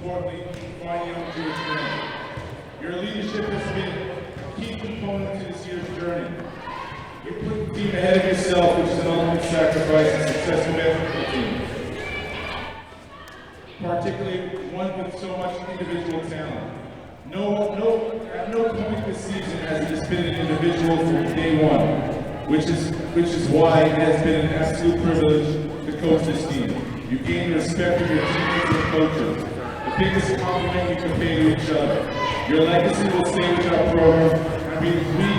importantly, finding young Jewish men. Your leadership has been a key component to this year's journey. You put the team ahead of yourself, which is an ultimate sacrifice and successful effort for the team. Particularly one with so much individual talent. At no point this season has it just been an individual from day one, which is why it has been an absolute privilege to coach this team. You gain the respect of your teammates and coaches. The biggest compliment you can pay to each other. Your legacy will stay with our program, and we,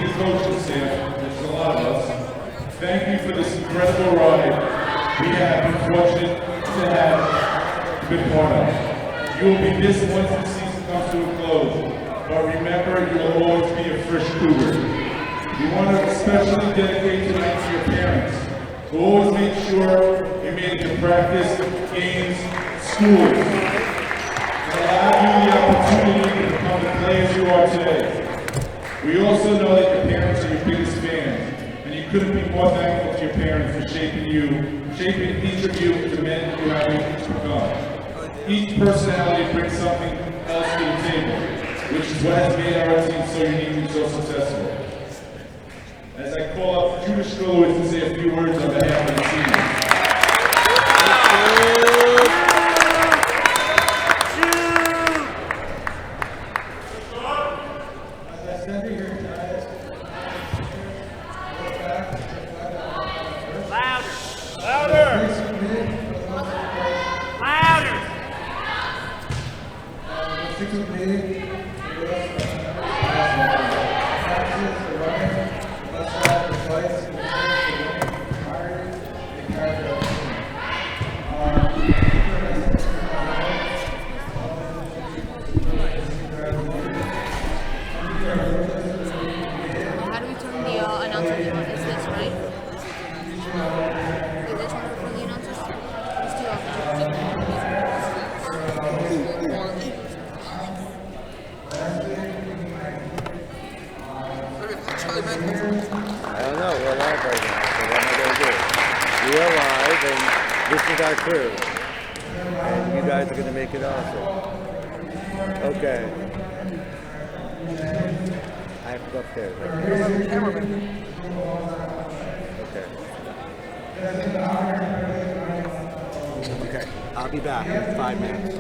the coaching staff, there's a lot of us, thank you for this incredible ride we have been fortunate to have been part of. You will be missed once the season comes to a close, but remember, you will always be a Frisch Cougar. We want to especially dedicate tonight to your parents, who always make sure you made it to practice, games, schools, and allow you the opportunity to become the players you are today. We also know that your parents are your biggest fans, and you couldn't be more thankful to your parents for shaping each of you into men who have you become. Each personality brings something else to the table, which is what has made our team so unique and so successful. As I call up Judah Strolowitz to say a few words on behalf of the team. Crew. And you guys are going to make it awesome. Okay. I have to go upstairs. Okay. Okay. I'll be back in 5 minutes.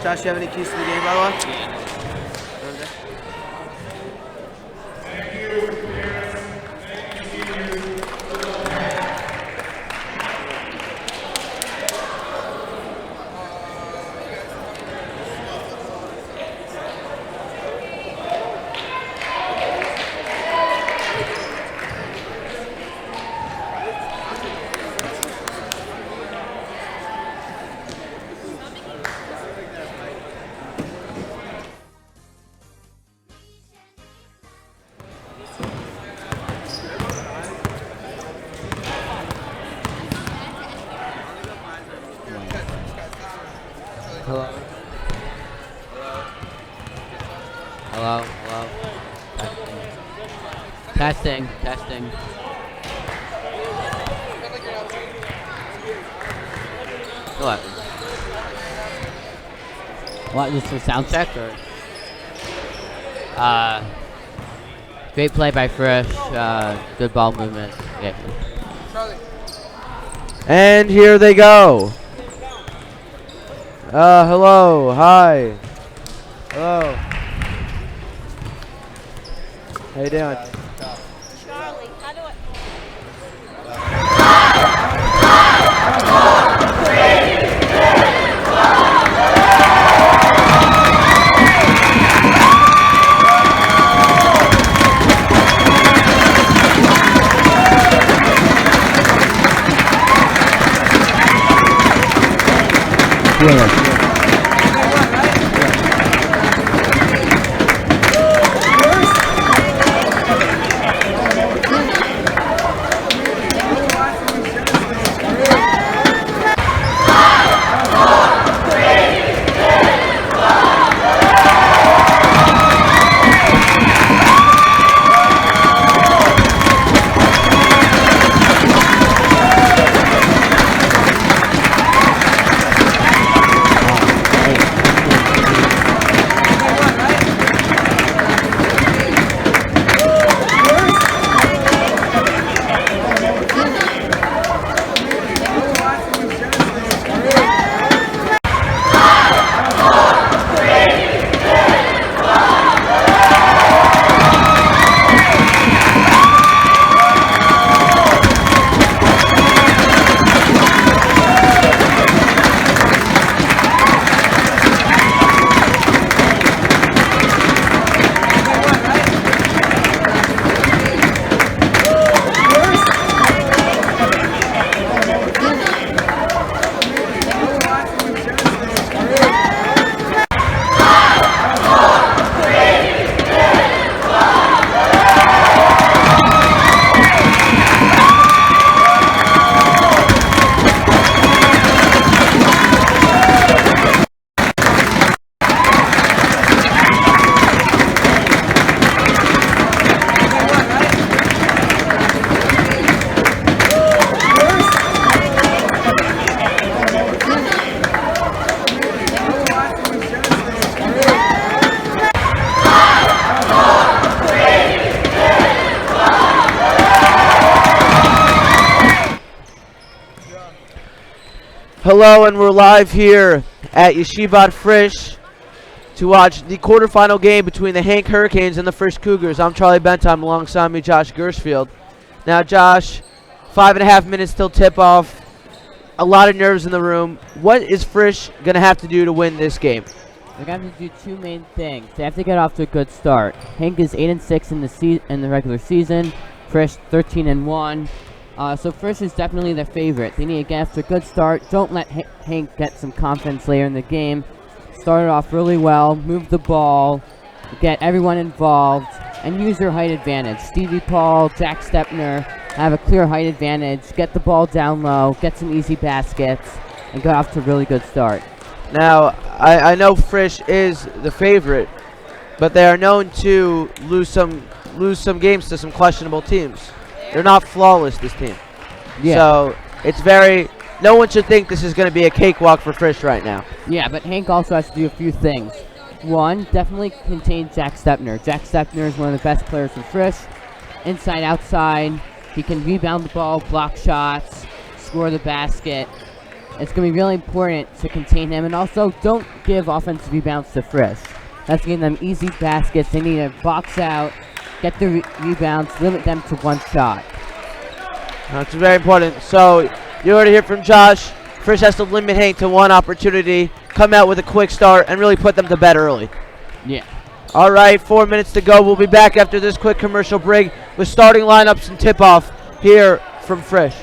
Josh, do you have any keys to the game, by the way? Hello. Hello. Hello. Testing. Testing. What? What? Just for sound check or? Great play by Frisch. Good ball movement. Yeah. And here they go. Hello, hi. Hello. How you doing? Charlie, how do I... Hello, and we're live here at Yeshivat Frisch to watch the quarterfinal game between the HANC Hurricanes and the Frisch Cougars. I'm Charlie Bentheim, alongside me Josh Gersfield. Now, Josh, 5.5 minutes till tip-off. A lot of nerves in the room. What is Frisch going to have to do to win this game? They're going to have to do two main things. They have to get off to a good start. HANC is 8-6 in the regular season. Frisch 13-1. So Frisch is definitely their favorite. They need to get off to a good start. Don't let HANC get some confidence later in the game. Start it off really well. Move the ball. Get everyone involved. And use your height advantage. Stevie Paul, Jack Stepner have a clear height advantage. Get the ball down low. Get some easy baskets. And get off to a really good start. Now, I know Frisch is the favorite, but they are known to lose some games to some questionable teams. They're not flawless, this team. Yeah. So it's very. No one should think this is going to be a cakewalk for Frisch right now. Yeah, but Hank also has to do a few things. One, definitely contain Jack Stepner. Jack Stepner is one of the best players for Frisch. Inside, outside, he can rebound the ball, block shots, score the basket. It's going to be really important to contain him, and also don't give offensive rebounds to Frisch. That's giving them easy baskets. They need to box out, get the rebounds, limit them to one shot. That's very important. So you already hear from Josh. Frisch has to limit Hank to one opportunity, come out with a quick start, and really put them to bed early. Yeah. All right, 4 minutes to go. We'll be back after this quick commercial break with starting lineups and tip-off here from Frisch.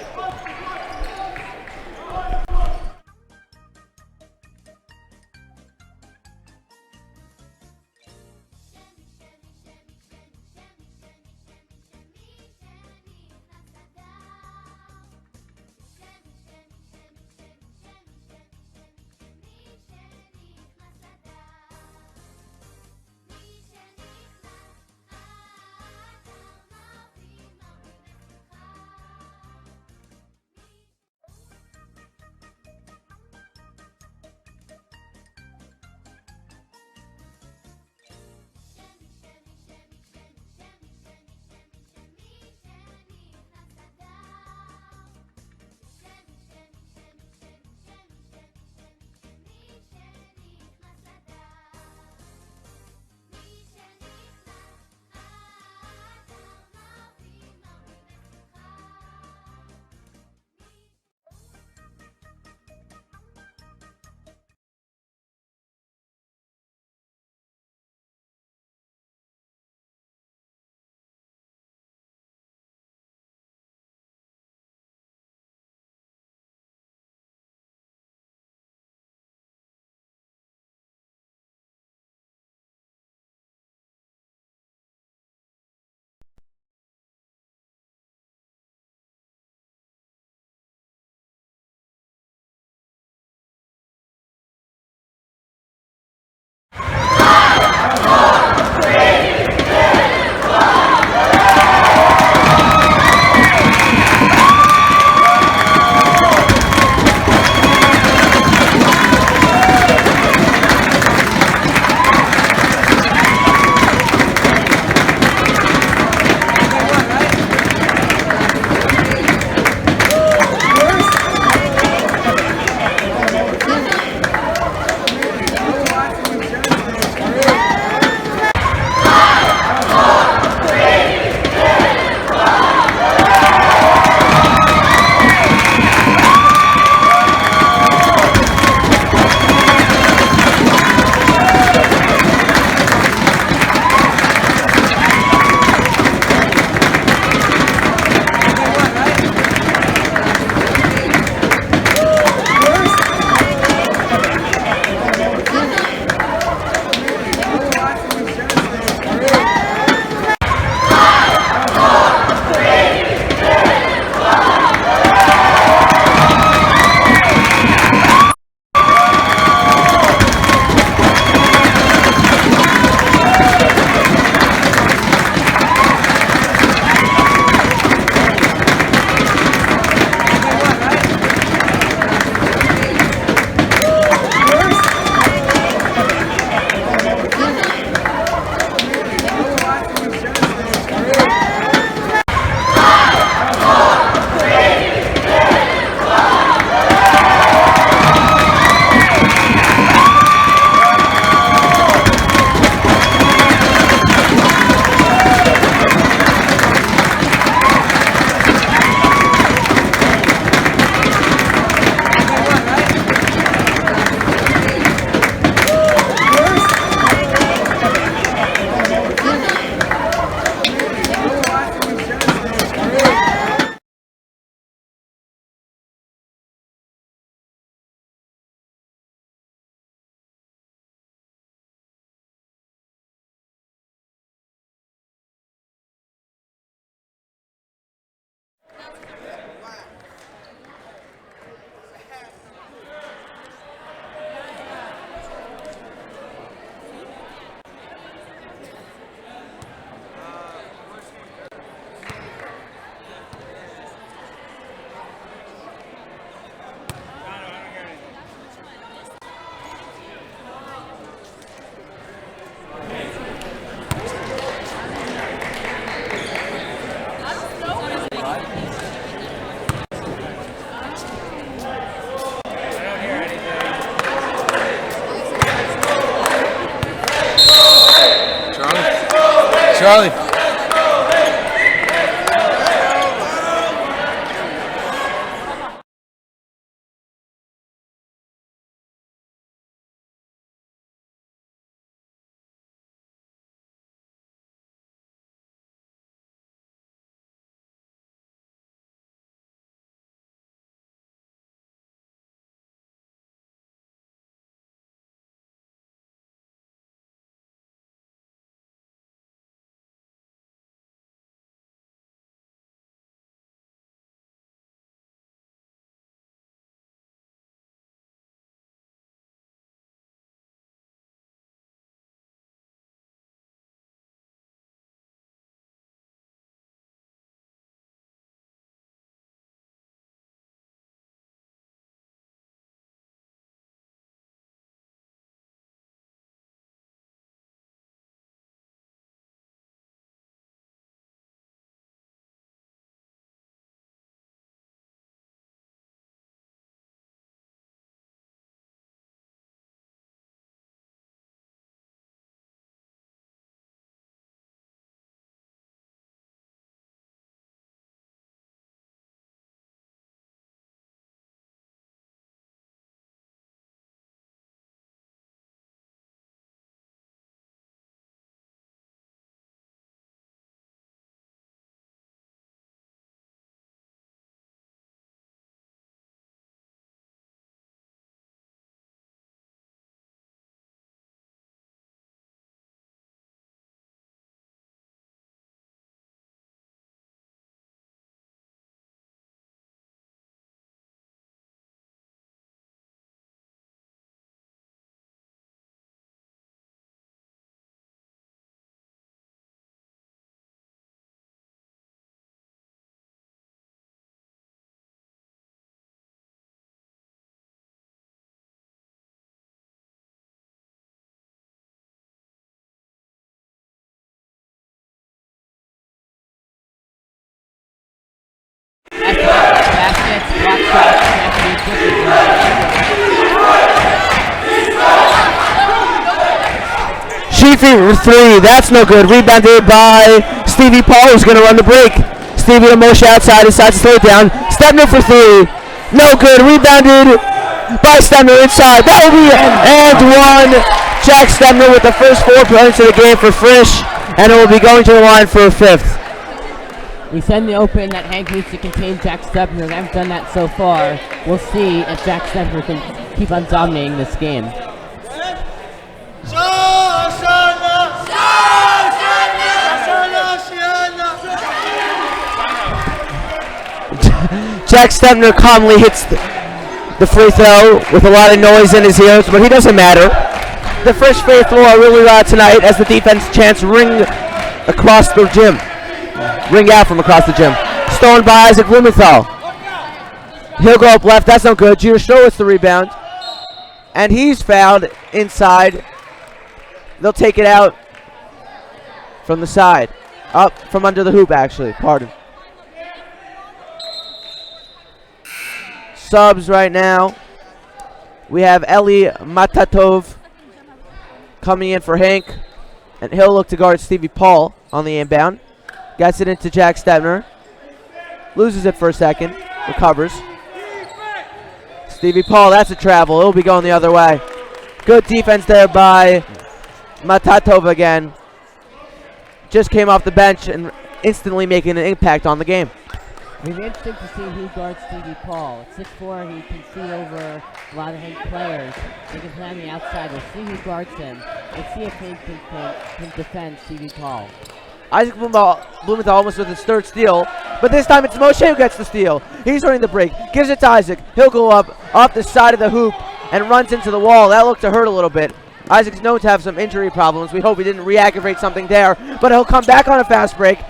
Charlie. Baskets, block shots, Sheafy for three. That's no good. Rebounded by Stevie Paul, who's going to run the break. Stevie to motion outside, decides to slow it down. Stepner for three. No good. Rebounded by Stepner inside. That will be and one. Jack Stepner with the first 4 points of the game for Frisch, and it will be going to the line for a fifth. We said in the open that Hank needs to contain Jack Stepner. They haven't done that so far. We'll see if Jack Stepner can keep on dominating this game. Jack Stepner calmly hits the free throw with a lot of noise in his ears, but he doesn't matter. The Frisch faithful are really loud tonight as the defense chants ring across the gym. Ring out from across the gym. Stolen by Isaac Blumenthal. He'll go up left. That's no good. Jeter Strowitz the rebound. And he's fouled inside. They'll take it out from the side. Up from under the hoop, actually. Pardon. Subs right now. We have Eli Matatov coming in for Hank. And he'll look to guard Stevie Paul on the inbound. Gets it into Jack Stepner. Loses it for a second. Recovers. Stevie Paul, that's a travel. It'll be going the other way. Good defense there by Matatov again. Just came off the bench and instantly making an impact on the game. It'll be interesting to see who guards Stevie Paul. At 6'4", he can see over a lot of Hank players. They can play on the outside. We'll see who guards him. Let's see if Hank can defend Stevie Paul. Isaac Blumenthal almost with his third steal, but this time it's Moshe who gets the steal. He's running the break, gives it to Isaac. He'll go up off the side of the hoop and runs into the wall. That looked to hurt a little bit. Isaac's known to have some injury problems. We hope he didn't re-aggravate something there, but he'll come back on a fast break,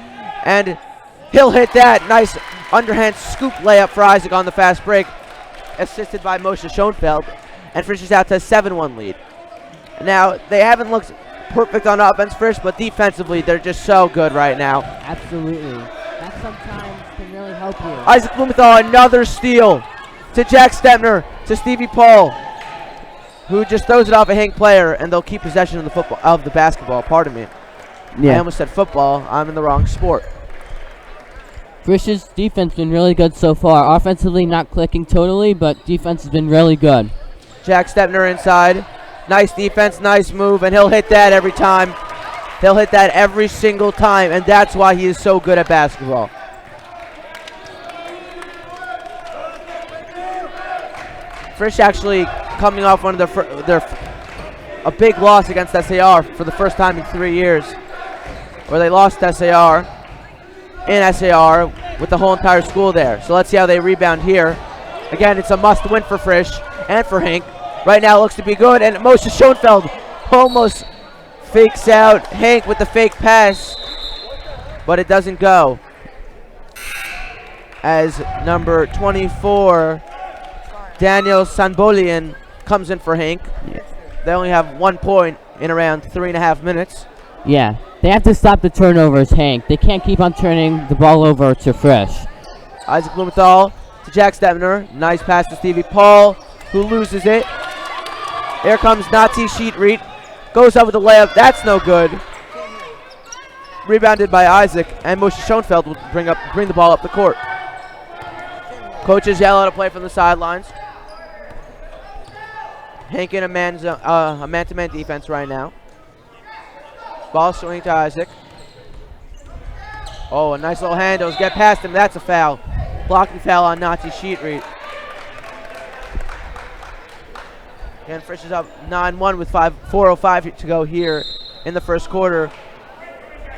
and he'll hit that. Nice underhand scoop layup for Isaac on the fast break, assisted by Moshe Schoenfeld, and Frisch is out to a 7-1 lead. Now, they haven't looked perfect on offense, Frisch, but defensively, they're just so good right now. Absolutely. That sometimes can really help you. Isaac Blumenthal, another steal to Jack Stepner, to Stevie Paul, who just throws it off a Hank player, and they'll keep possession of the basketball. Pardon me. I Yeah. almost said football. I'm in the wrong sport. Frisch's defense been really good so far. Offensively not clicking totally, but defense has been really good. Jack Stepner inside. Nice defense, nice move, and he'll hit that every time. He'll hit that every single time, and that's why he is so good at basketball. Frisch actually coming off one of a big loss against SAR for the first time in 3 years, where they lost SAR with the whole entire school there. So let's see how they rebound here. Again, it's a must win for Frisch and for HANC. Right now it looks to be good, and Moshe Schoenfeld almost fakes out HANC with the fake pass, but it doesn't go. As number 24, Daniel Sanbolian, comes in for HANC. They only have 1 point in around 3.5 minutes. Yeah, they have to stop the turnovers, HANC. They can't keep on turning the ball over to Frisch. Isaac Blumenthal to Jack Stepner. Nice pass to Stevie Paul, who loses it. Here comes Nati Sheetreat. Goes up with a layup. That's no good. Rebounded by Isaac, and Moshe Schoenfeld will bring the ball up the court. Coaches yell out a play from the sidelines. HANC in a man-to-man defense right now. Ball swing to Isaac. Oh, a nice little handles. Get past him. That's a foul. Blocking foul on Nati Sheetreat. Again, Frisch is up 9-1 with 4:05 to go here in the first quarter.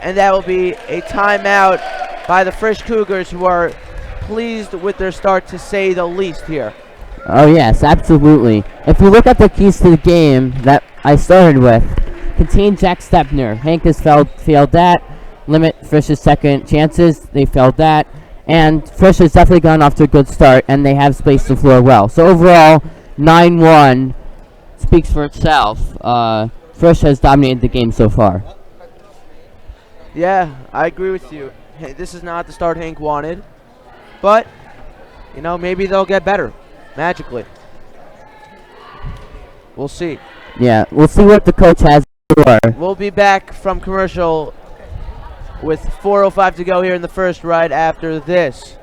And that will be a timeout by the Frisch Cougars, who are pleased with their start, to say the least here. Oh yes, absolutely. If you look at the keys to the game that I started with, contain Jack Stepner. HANC has failed that. Limit Frisch's second chances. They failed that. And Frisch has definitely gone off to a good start, and they have spaced the floor well. So overall, 9-1 speaks for itself. Frisch has dominated the game so far. Yeah, I agree with you. Hey, this is not the start HANC wanted, but maybe they'll get better magically. We'll see. Yeah, we'll see what the coach has for. We'll be back from commercial with 4:05 to go here in the first, right after this.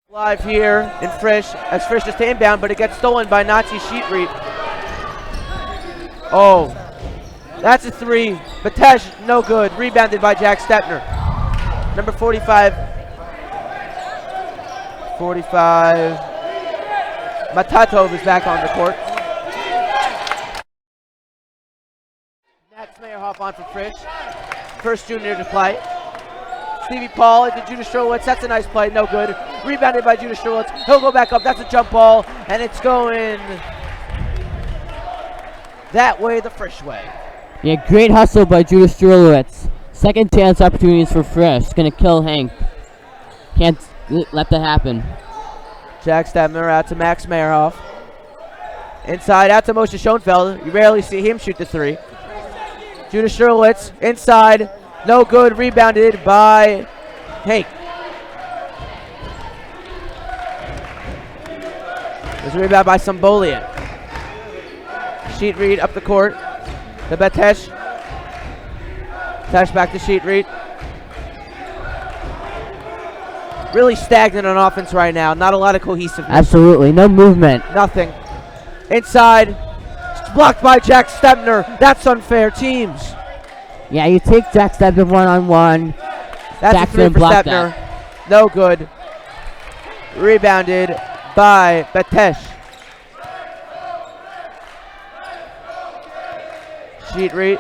Live here in Frisch, as Frisch is to inbound, but it gets stolen by Nazi Sheetreat. Oh, that's a three. Batesh, no good. Rebounded by Jack Stepner. Number 45. Matatov is back on the court. Nat Smayerhoff on for Frisch. First junior to play. Stevie Paul into Judah Strolwitz. That's a nice play. No good. Rebounded by Judah Strolwitz. He'll go back up. That's a jump ball. And it's going that way, the Frisch way. Yeah, great hustle by Judah Strolwitz. Second chance opportunities for Frisch. Gonna kill HANC. Can't let that happen. Jack Stepner out to Max Meyerhoff. Inside out to Moshe Schoenfeld. You rarely see him shoot the three. Judah Strolwitz inside. No good. Rebounded by HANC. There's a rebound by Sambolian. Sheetreat up the court. To Batesh. Batesh back to Sheetreat. Really stagnant on offense right now. Not a lot of cohesiveness. Absolutely. No movement. Nothing. Inside. Blocked by Jack Stepner. That's unfair. Teams. Yeah, you take Jack Stepner one-on-one. That's Jack's a three gonna for block Stepner. that. No good. Rebounded by Batesh. Sheetreat.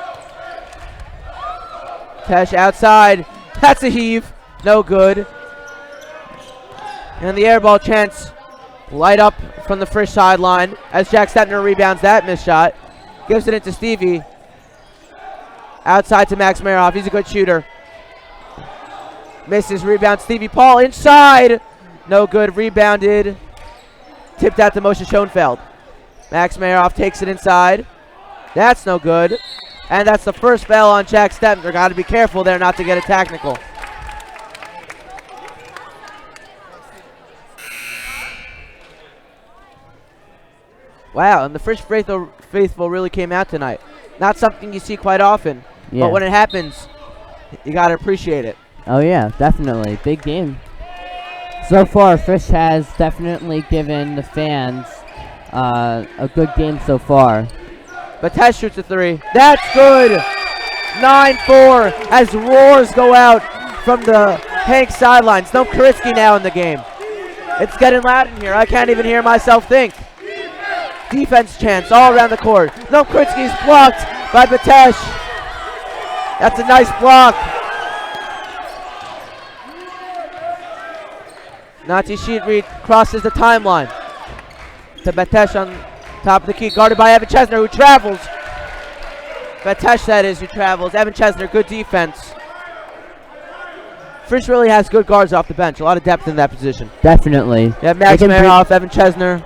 Tesh outside. That's a heave. No good. And the air ball chance Light up from the Frisch sideline as Jack Stepner rebounds that missed shot. Gives it into Stevie. Outside to Max Maroff. He's a good shooter. Misses, rebound. Stevie Paul inside. No good. Rebounded. Tipped out to Moshe Schoenfeld. Max Maroff takes it inside. That's no good. And that's the first foul on Jack Stepner. Got to be careful there not to get a technical. Wow, and the Frisch faithful really came out tonight. Not something you see quite often, but when it happens, you got to appreciate it. Oh yeah, definitely. Big game. So far, Frisch has definitely given the fans a good game so far. Batesh shoots a three. That's good! 9-4 as roars go out from the HANC sidelines. No Karitsky now in the game. It's getting loud in here. I can't even hear myself think. Defense chants all around the court. No Karitsky's blocked by Batesh. That's a nice block. Nati Sheetreed crosses the timeline to Batesh on top of the key, guarded by Evan Chesner, who travels. Batesh, that is, who travels. Evan Chesner, good defense. Frisch really has good guards off the bench. A lot of depth in that position. Definitely. Yeah, Max Maroff, Evan Chesner.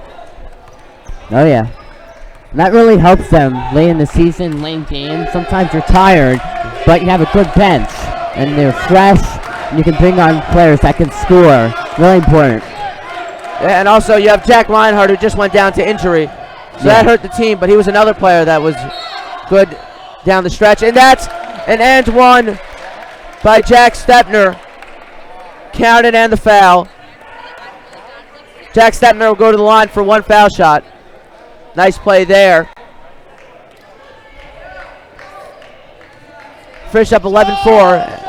Oh yeah. And that really helps them late in the season, late in games. Sometimes you're tired, but you have a good bench, and they're fresh, and you can bring on players that can score. Really important. Yeah, and also you have Jack Reinhardt, who just went down to injury. So that hurt the team, but he was another player that was good down the stretch. And that's an and one by Jack Stepner. Counted and the foul. Jack Stepner will go to the line for one foul shot. Nice play there. Frisch up 11-4.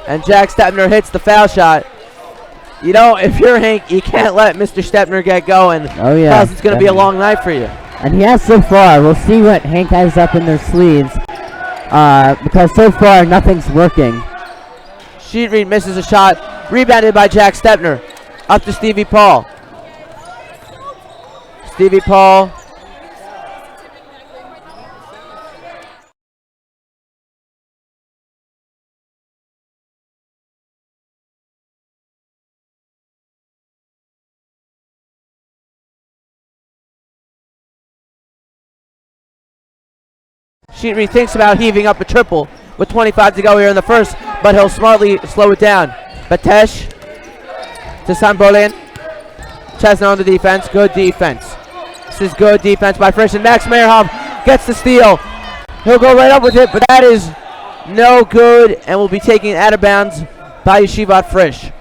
And Jack Stepner hits the foul shot. You know, if you're HANC, you can't let Mr. Stepner get going. Oh yeah. Because it's going to be a long night for you. And he has so far. We'll see what HANC has up in their sleeves. Because so far, nothing's working. Sheetreed misses a shot. Rebounded by Jack Stepner. Up to Stevie Paul. Stevie Paul. Sheetreed thinks about heaving up a triple with 25 to go here in the first, but he'll smartly slow it down. Batesh to Sambolin. Chesner on the defense. Good defense. This is good defense by Frisch, and Max Meyerhoff gets the steal. He'll go right up with it, but that is no good and will be taken out of bounds by Yeshivat Frisch.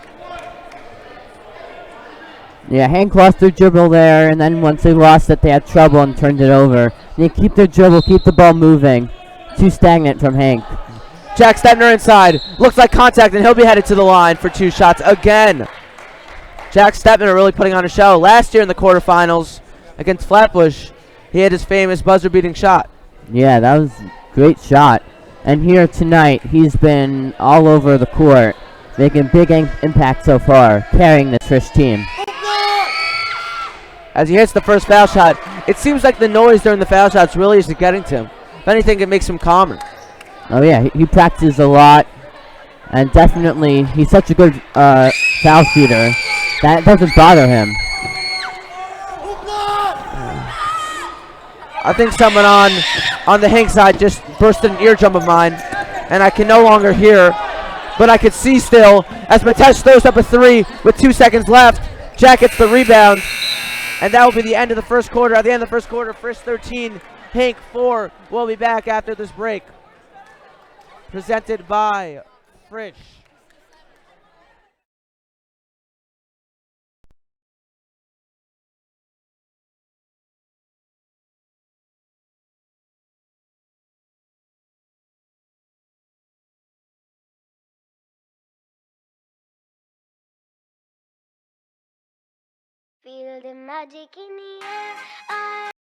Yeah, HANC lost their dribble there, and then once they lost it, they had trouble and turned it over. They keep their dribble, keep the ball moving. Too stagnant from HANC. Jack Stepner inside. Looks like contact, and he'll be headed to the line for two shots again. Jack Stepner really putting on a show. Last year in the quarterfinals against Flatbush, he had his famous buzzer-beating shot. Yeah, that was a great shot. And here tonight, he's been all over the court, making big impact so far, carrying the Frisch team. As he hits the first foul shot, it seems like the noise during the foul shots really isn't getting to him. If anything, it makes him calmer. Oh yeah, he practices a lot, and definitely he's such a good foul shooter that doesn't bother him. I think someone on the HANC side just burst an eardrum of mine, and I can no longer hear, but I can see still as Batesh throws up a three with 2 seconds left. Jack gets the rebound. And that will be the end of the first quarter. At the end of the first quarter, Frisch 13, HANC 4. We'll be back after this break. Presented by Frisch. Feel the magic in the air.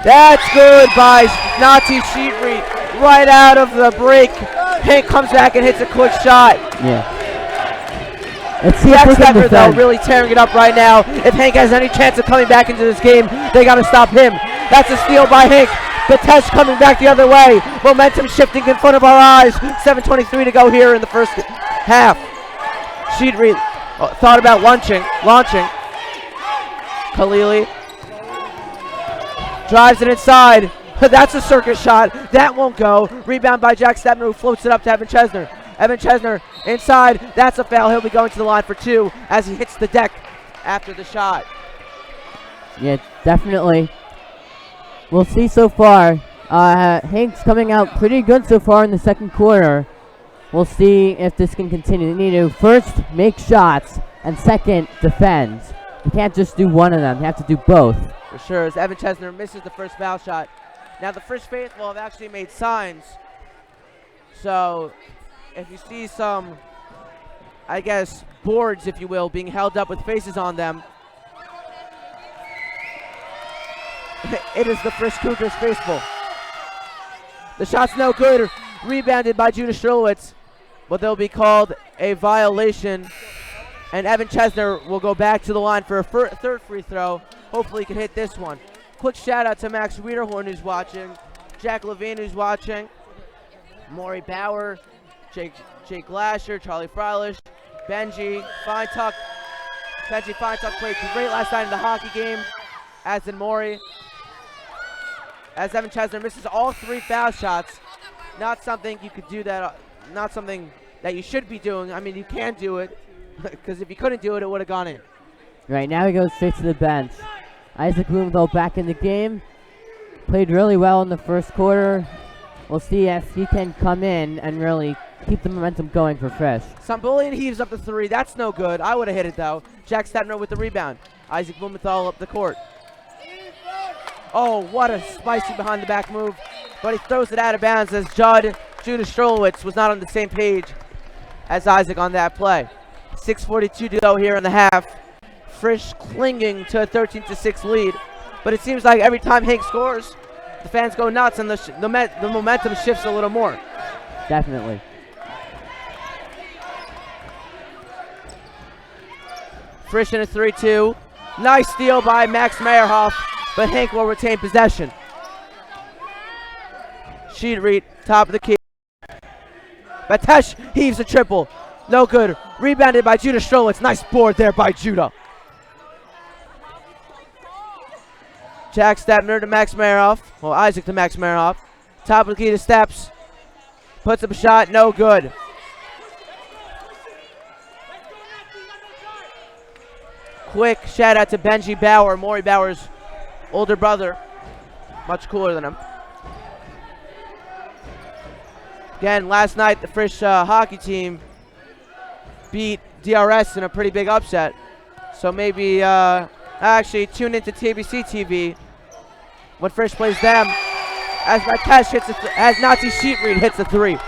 That's good by Nazi Sheetree. Right out of the break. Hank comes back and hits a quick shot. Yeah. Let's see if Jack they can Stepner, though, defend. really tearing it up right now. If Hank has any chance of coming back into this game, they got to stop him. That's a steal by Hank. Batesh coming back the other way. Momentum shifting in front of our eyes. 7:23 to go here in the first half. Sheetree thought about launching. Khalili drives it inside. That's a circus shot. That won't go. Rebound by Jack Stepner, who floats it up to Evan Chesner. Evan Chesner inside. That's a foul. He'll be going to the line for 2 as he hits the deck after the shot. Yeah, definitely. We'll see so far. Hank's coming out pretty good so far in the second quarter. We'll see if this can continue. They need to first make shots and second defend. You can't just do one of them. You have to do both. For sure, as Evan Chesner misses the first foul shot. Now the Frisch faithful have actually made signs. So if you see some, I guess, boards, if you will, being held up with faces on them, it is the Frisch Cougars faithful. The shot's no good. Rebounded by Judah Strolowitz, but they'll be called a violation. And Evan Chesner will go back to the line for a third free throw. Hopefully he can hit this one. Quick shout out to Max Wiederhorn, who's watching. Jack Levine, who's watching. Maury Bauer, Jake Glasher, Charlie Freilich, Benji Feintuck. Benji Feintuck played great last night in the hockey game, as did Maury. As Evan Chesner misses all 3 foul shots. Not something you could do that, not something that you should be doing. I mean, you can do it, because if you couldn't do it, it would have gone in. Right, now he goes straight to the bench. Isaac Blumenthal back in the game. Played really well in the first quarter. We'll see if he can come in and really keep the momentum going for Frisch. Sambulian heaves up the 3. That's no good. I would have hit it, though. Jack Stepner with the rebound. Isaac Blumenthal up the court. Oh, what a spicy behind the back move. But he throws it out of bounds as Judah Strolowitz was not on the same page as Isaac on that play. 6:42 to go here in the half. Frisch clinging to a 13-6 lead. But it seems like every time Hank scores, the fans go nuts and the momentum shifts a little more. Definitely. Frisch in a 3-2. Nice steal by Max Meyerhoff, but Hank will retain possession. Sheetree, top of the key. Batesh heaves a triple. No good. Rebounded by Judah Strolowitz. Nice board there by Judah. Jack Stepner to Max Meyerhoff. Well, Isaac to Max Meyerhoff. Top of the key to Steps. Puts up a shot. No good. Quick shout out to Benji Bauer, Maury Bauer's older brother. Much cooler than him. Again, last night the Frisch hockey team beat DRS in a pretty big upset. So maybe actually tune into TBC TV when Frisch plays them. As Batesh hits as Nazi Sheetree hits the 3. Yeah.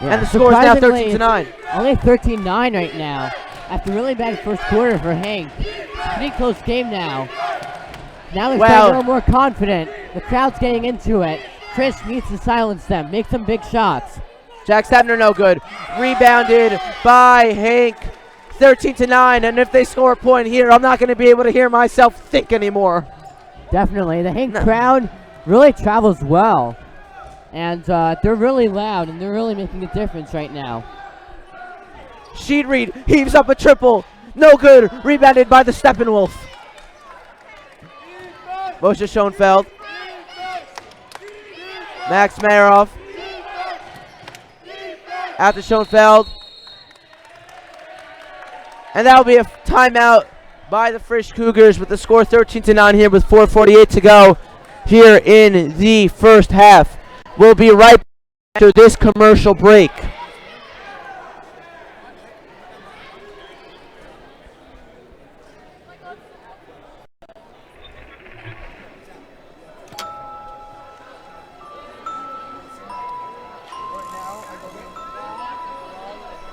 And the score is now 13-9. Only 13-9 right now. After really bad first quarter for Hank. It's a pretty close game now. Now they're starting a little more confident. The crowd's getting into it. Frisch needs to silence them. Make some big shots. Jack Stepner no good. Rebounded by Hank. 13-9. And if they score a point here, I'm not going to be able to hear myself think anymore. Definitely. The Hank crowd really travels well. And they're really loud, and they're really making a difference right now. Sheetree heaves up a triple. No good. Rebounded by the Steppenwolf. Moshe Schoenfeld. Max Meyerhoff. After Schoenfeld. And that'll be a timeout by the Frisch Cougars with the score 13-9 here with 4:48 to go here in the first half. We'll be right back after this commercial break.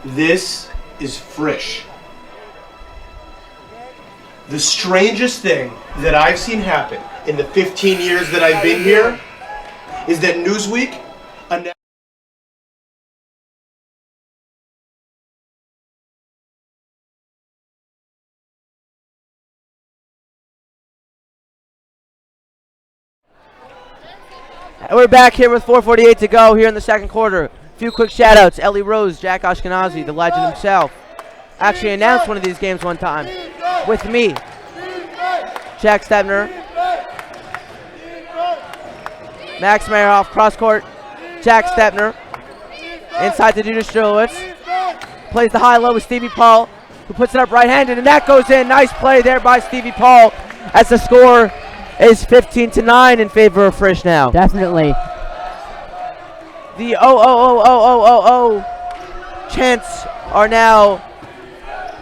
This is Frisch. The strangest thing that I've seen happen in the 15 years that I've been here is that Newsweek announced We're back here with 4:48 to go here in the second quarter. A few quick shout-outs. Ellie Rose, Jack Ashkenazi, the legend himself, actually announced one of these games one time with me. Jack Stebner. Max Meyerhoff, cross-court. Jack Stebner. Inside to Judas Strelowitz. Plays the high-low with Stevie Paul, who puts it up right-handed, and that goes in. Nice play there by Stevie Paul as the score is 15-9 in favor of Frisch now. Definitely. The chants are now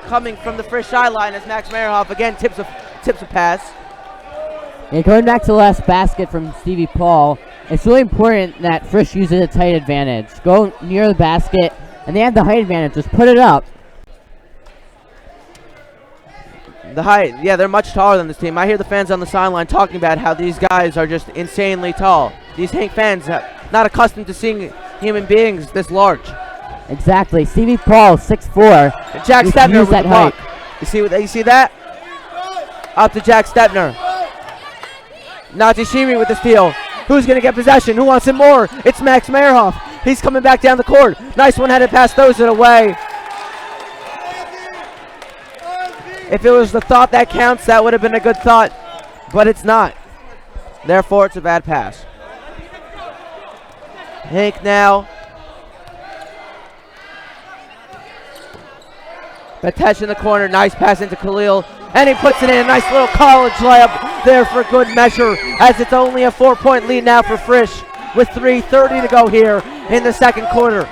coming from the Frisch sideline as Max Meyerhoff again tips a pass. And going back to the last basket from Stevie Paul, it's really important that Frisch uses a tight advantage. Go near the basket, and they have the height advantage. Just put it up. The height, yeah, they're much taller than this team. I hear the fans on the sideline talking about how these guys are just insanely tall. These HANC fans are not accustomed to seeing human beings this large. Exactly. Stevie Paul, 6'4". Jack Stebner with the that block. height. You see that? Up to Jack Stebner. Natishimi with the steal. Who's going to get possession? Who wants it more? It's Max Meyerhoff. He's coming back down the court. Nice one-handed pass, throws it away. If it was the thought that counts, that would have been a good thought, but it's not. Therefore, it's a bad pass. HANC now. Batesh in the corner, nice pass into Khalil, and he puts it in. A nice little college layup there for good measure, as it's only a 4-point lead now for Frisch with 3:30 to go here in the second quarter.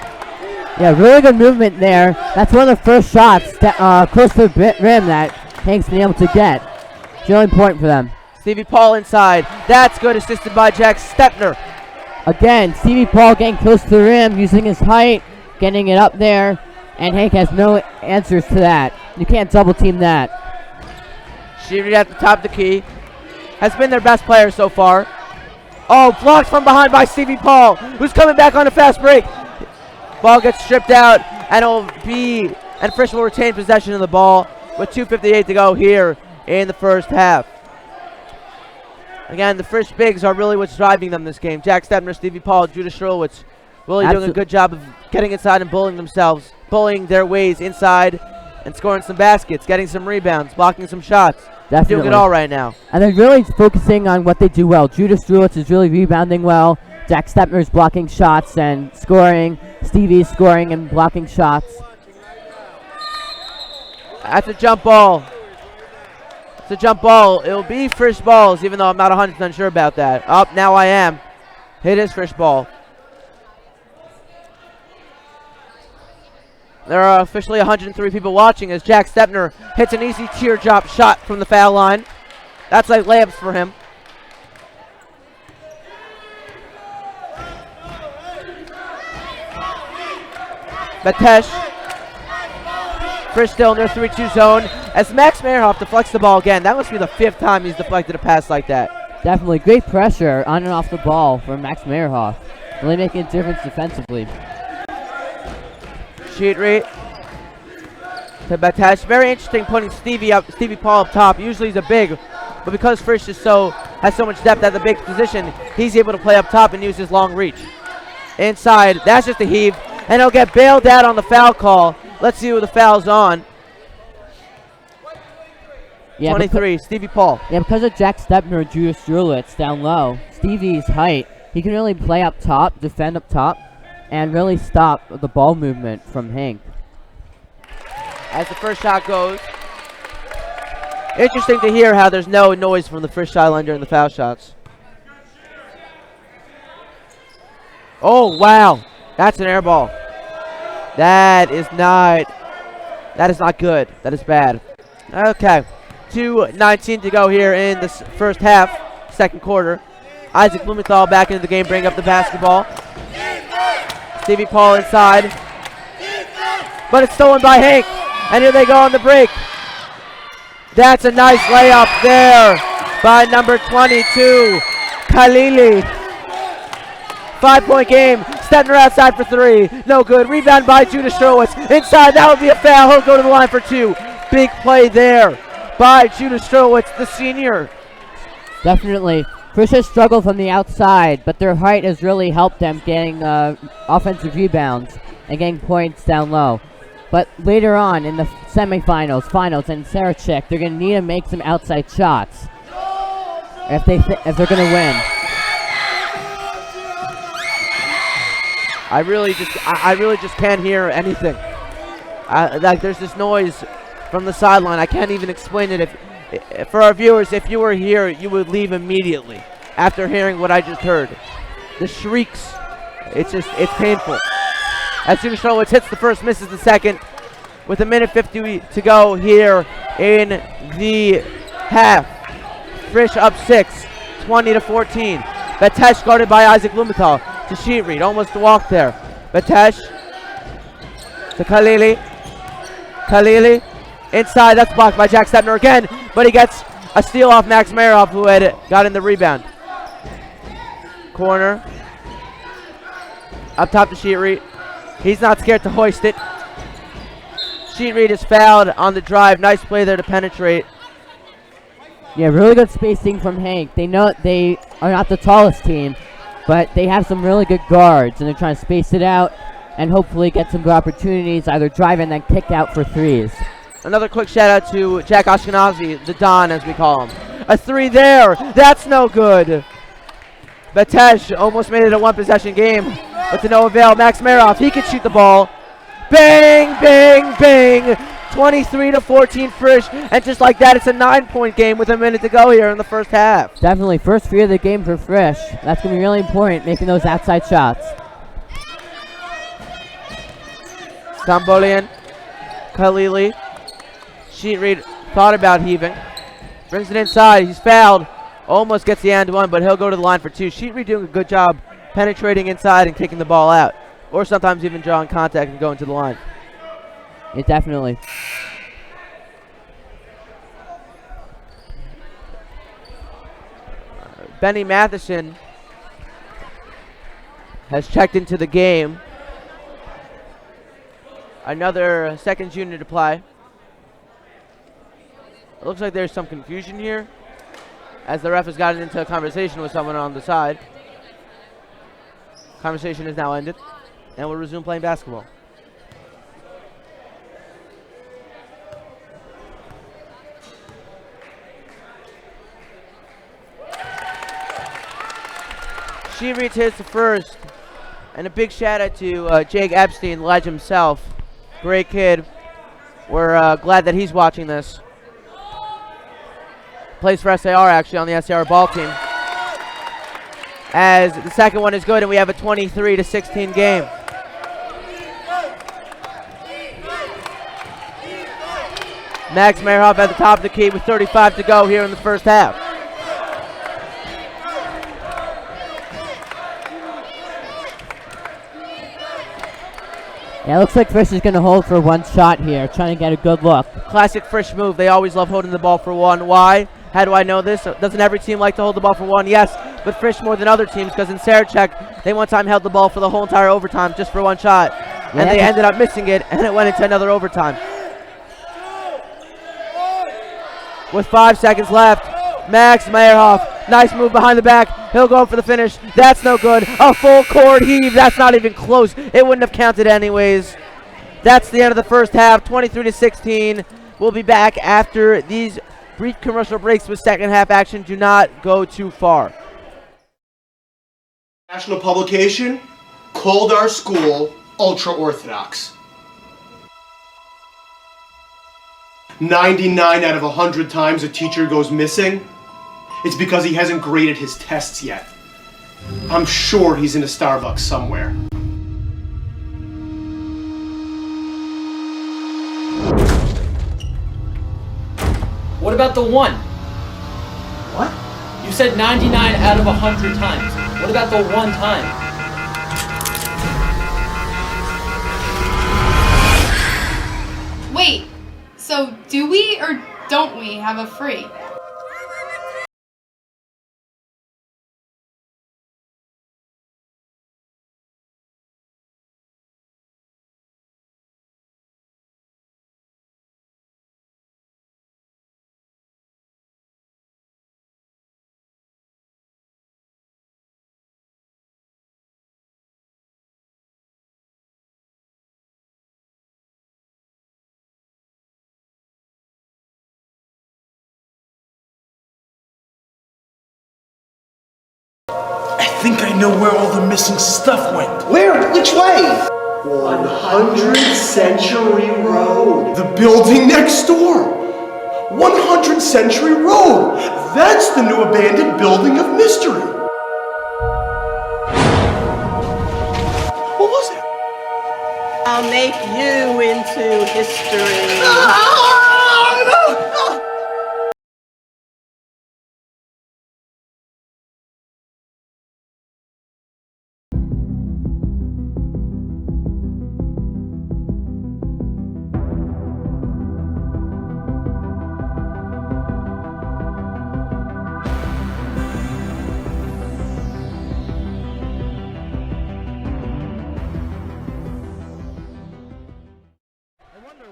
Yeah, really good movement there. That's one of the first shots close to the rim that HANC's been able to get. It's really important for them. Stevie Paul inside. That's good, assisted by Jack Stebner. Again, Stevie Paul getting close to the rim, using his height, getting it up there, and HANC has no answers to that. You can't double team that. Sheary at the top of the key. Has been their best player so far. Oh, blocked from behind by Stevie Paul, who's coming back on a fast break. Ball gets stripped out, and Frisch will retain possession of the ball with 2:58 to go here in the first half. Again, the Frisch bigs are really what's driving them this game. Jack Stebner, Stevie Paul, Judas Strelowitz really doing a good job of getting inside and bullying their ways inside and scoring some baskets, getting some rebounds, blocking some shots. Definitely. Doing it all right now. And they're really focusing on what they do well. Judas Strelowitz is really rebounding well. Jack Stebner's blocking shots and scoring. Stevie's scoring and blocking shots. That's a jump ball. It's a jump ball. It'll be Frisch balls, even though I'm not 100% sure about that. Now I am. It is Frisch ball. There are officially 103 people watching as Jack Stebner hits an easy teardrop shot from the foul line. That's like layups for him. Batesh. Frisch still in their 3-2 zone as Max Meyerhoff deflects the ball again. That must be the 5th time he's deflected a pass like that. Definitely great pressure on and off the ball for Max Meyerhoff. Really making a difference defensively. Sheet read to Batesh. Very interesting putting Stevie Paul up top. Usually he's a big, but because Frisch has so much depth at the big position, he's able to play up top and use his long reach. Inside, that's just a heave, and he'll get bailed out on the foul call. Let's see who the foul's on. Yeah, 23, Stevie Paul. Yeah, because of Jack Stebner and Judas Strelowitz down low, Stevie's height, he can really play up top, defend up top, and really stop the ball movement from HANC. As the first shot goes. Interesting to hear how there's no noise from the Frisch sideline during the foul shots. Oh, wow. That's an air ball. That is not good. That is bad. Okay. 2:19 to go here in the first half, second quarter. Isaac Blumenthal back into the game, bring up the basketball. Stevie Paul inside. But it's stolen by HANC. And here they go on the break. That's a nice layup there by number 22, Khalili. 5-point game. Stepner outside for 3. No good. Rebound by Judah Strowitz. Inside. That would be a foul. He'll go to the line for 2. Big play there by Judah Strowitz, the senior. Definitely. Frisch has struggled from the outside, but their height has really helped them getting offensive rebounds and getting points down low. But later on in the semifinals, finals, and Sarachek, they're going to need to make some outside shots if they're going to win. I really just can't hear anything. Like there's this noise from the sideline. I can't even explain it. If for our viewers, if you were here, you would leave immediately after hearing what I just heard. The shrieks. It's painful. As soon as Strowitz hits the first, misses the second. With a minute 50 to go here in the half. Frisch up 6, 20-14. Batesh guarded by Isaac Lumenthal to sheet read, almost walked there. Batesh to Khalili. Khalili inside, that's blocked by Jack Stepner again, but he gets a steal off Max Maroff, who had gotten the rebound. Corner. Up top to sheet read. He's not scared to hoist it. Sheet read is fouled on the drive. Nice play there to penetrate. Yeah, really good spacing from HANC. They know they are not the tallest team, but they have some really good guards, and they're trying to space it out and hopefully get some good opportunities, either drive and then kick out for threes. Another quick shout out to Jack Ashkenazi, the Don as we call him. A 3 there. That's no good. Batesh almost made it a one possession game, but to no avail. Max Maroff, he can shoot the ball. Bang, bang, bang. 23-14 Frisch, and just like that, it's a 9-point game with a minute to go here in the first half. Definitely, first free of the game for Frisch. That's going to be really important, making those outside shots. Stambolian, Khalili, sheet read, thought about heaving. Brings it inside, he's fouled. Almost gets the and one, but he'll go to the line for 2. Sheet read doing a good job penetrating inside and kicking the ball out. Or sometimes even drawing contact and going to the line. Yeah, definitely. Benny Matheson has checked into the game. Another second junior to play. It looks like there's some confusion here, as the ref has gotten into a conversation with someone on the side. Conversation is now ended, and we'll resume playing basketball. She reads his first, and a big shout out to Jake Epstein, the legend himself. Great kid. We're glad that he's watching this. Plays for SAR actually on the SAR ball team. As the second one is good, and we have a 23-16 game. Max Mayerhoff at the top of the key with 35 to go here in the first half. Yeah, it looks like Frisch is going to hold for one shot here, trying to get a good look. Classic Frisch move. They always love holding the ball for one. Why? How do I know this? Doesn't every team like to hold the ball for one? Yes, but Frisch more than other teams, because in Sarachek, they one time held the ball for the whole entire overtime just for one shot. Yeah, and they ended up missing it, and it went into another overtime. With 5 seconds left, Max Mayerhoff, nice move behind the back. He'll go for the finish. That's no good. A full court heave. That's not even close. It wouldn't have counted anyways. That's the end of the first half, 23-16. We'll be back after these brief commercial breaks with second half action. Do not go too far. National publication called our school ultra-orthodox. 99 out of 100 times a teacher goes missing, it's because he hasn't graded his tests yet. I'm sure he's in a Starbucks somewhere. What about the 1? What? You said 99 out of 100 times. What about the 1 time? Wait, so do we or don't we have a free? think I know where all the missing stuff went. Where? Which way? 100th Century Road. The building next door. 100th Century Road. That's the new abandoned building of mystery. What was it? I'll make you into history.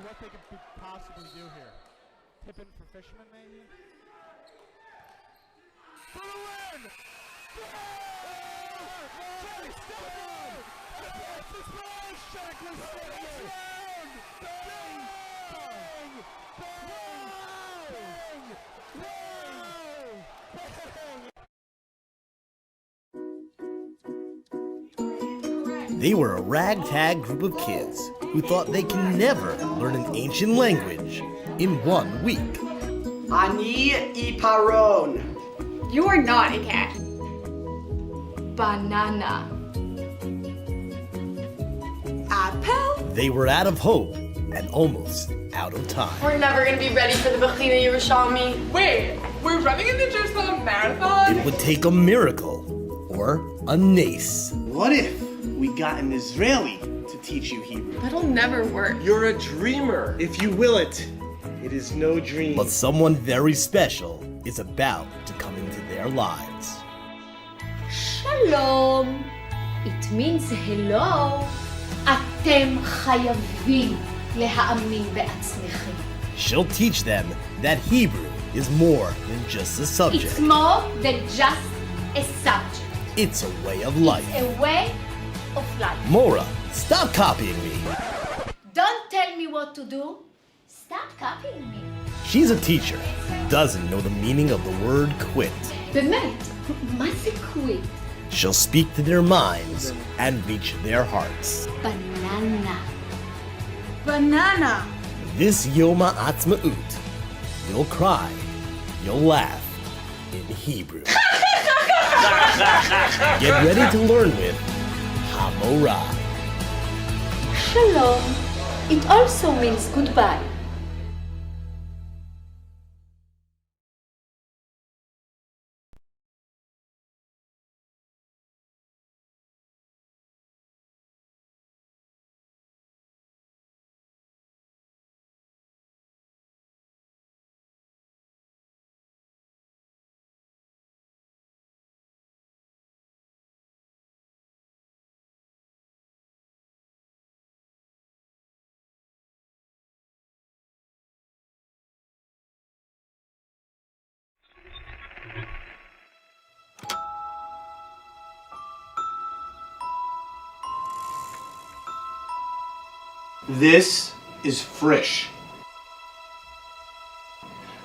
What they could possibly do here. Tip in for Fishman, maybe? For the win! Johnny Stone! It's his first Shankly Stone! Bang! Bang! Bang! Bang! They were a ragtag group of kids who thought they can never learn an ancient language in 1 week. Ani iparon. You are not a cat. Banana. Apple? They were out of hope and almost out of time. We're never gonna be ready for the Bechina Yerushalmi. Wait, we're running in the Jerusalem Marathon? It would take a miracle or a nace. What if we got an Israeli to teach you Hebrew? That'll never work. You're a dreamer. If you will it, it is no dream. But someone very special is about to come into their lives. Shalom. It means hello. אתם חייבים להאמין בעצמכם. She'll teach them that Hebrew is more than just a subject. It's more than just a subject. It's a way of life. It's a way of life. Mora, stop copying me. Don't tell me what to do. Stop copying me. She's a teacher, doesn't know the meaning of the word quit. באמת, מה זה quit? She'll speak to their minds and reach their hearts. Banana. Banana. This Yom HaAtzmaut, you'll cry, you'll laugh in Hebrew. Get ready to learn with Hamora. Shalom. It also means goodbye. This is Frisch.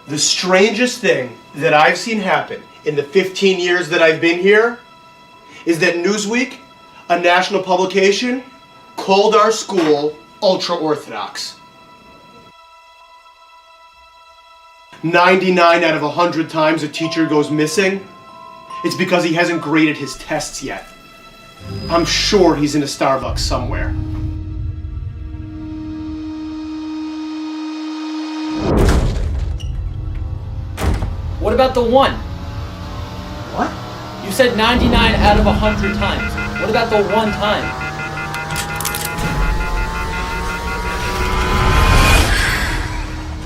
The strangest thing that I've seen happen in the 15 years that I've been here is that Newsweek, a national publication, called our school ultra-Orthodox. 99 out of 100 times a teacher goes missing, it's because he hasn't graded his tests yet. I'm sure he's in a Starbucks somewhere. What about the 1? What? You said 99 out of 100 times. What about the 1 time?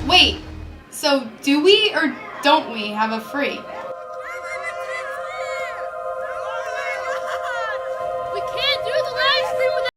Wait, so do we or don't we have a free? We can't do the live stream without.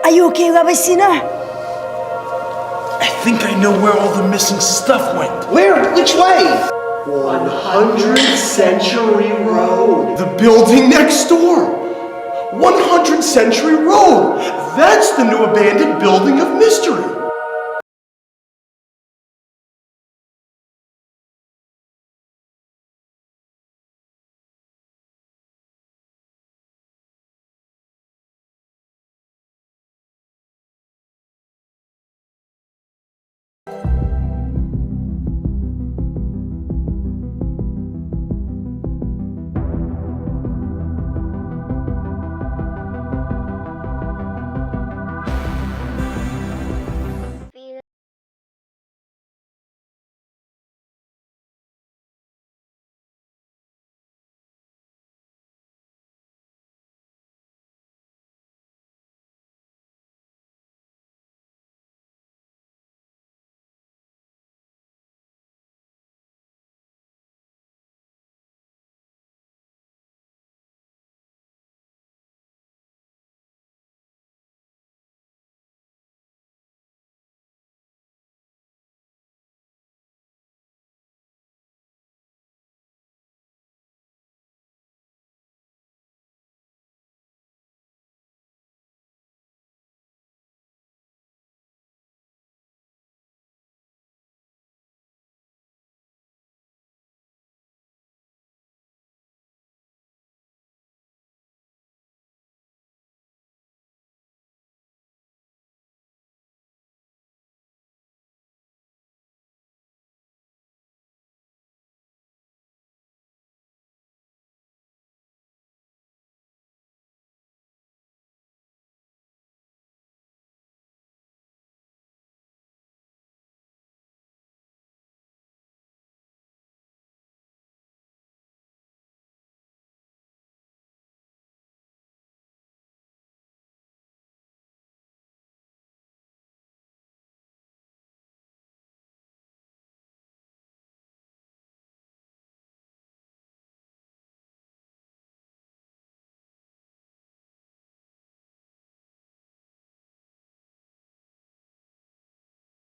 Are you okay, Rabbi Sinner? think I know where all the missing stuff went. Where? Which way? 100th Century Road. The building next door. 100th Century Road. That's the new abandoned building of mystery.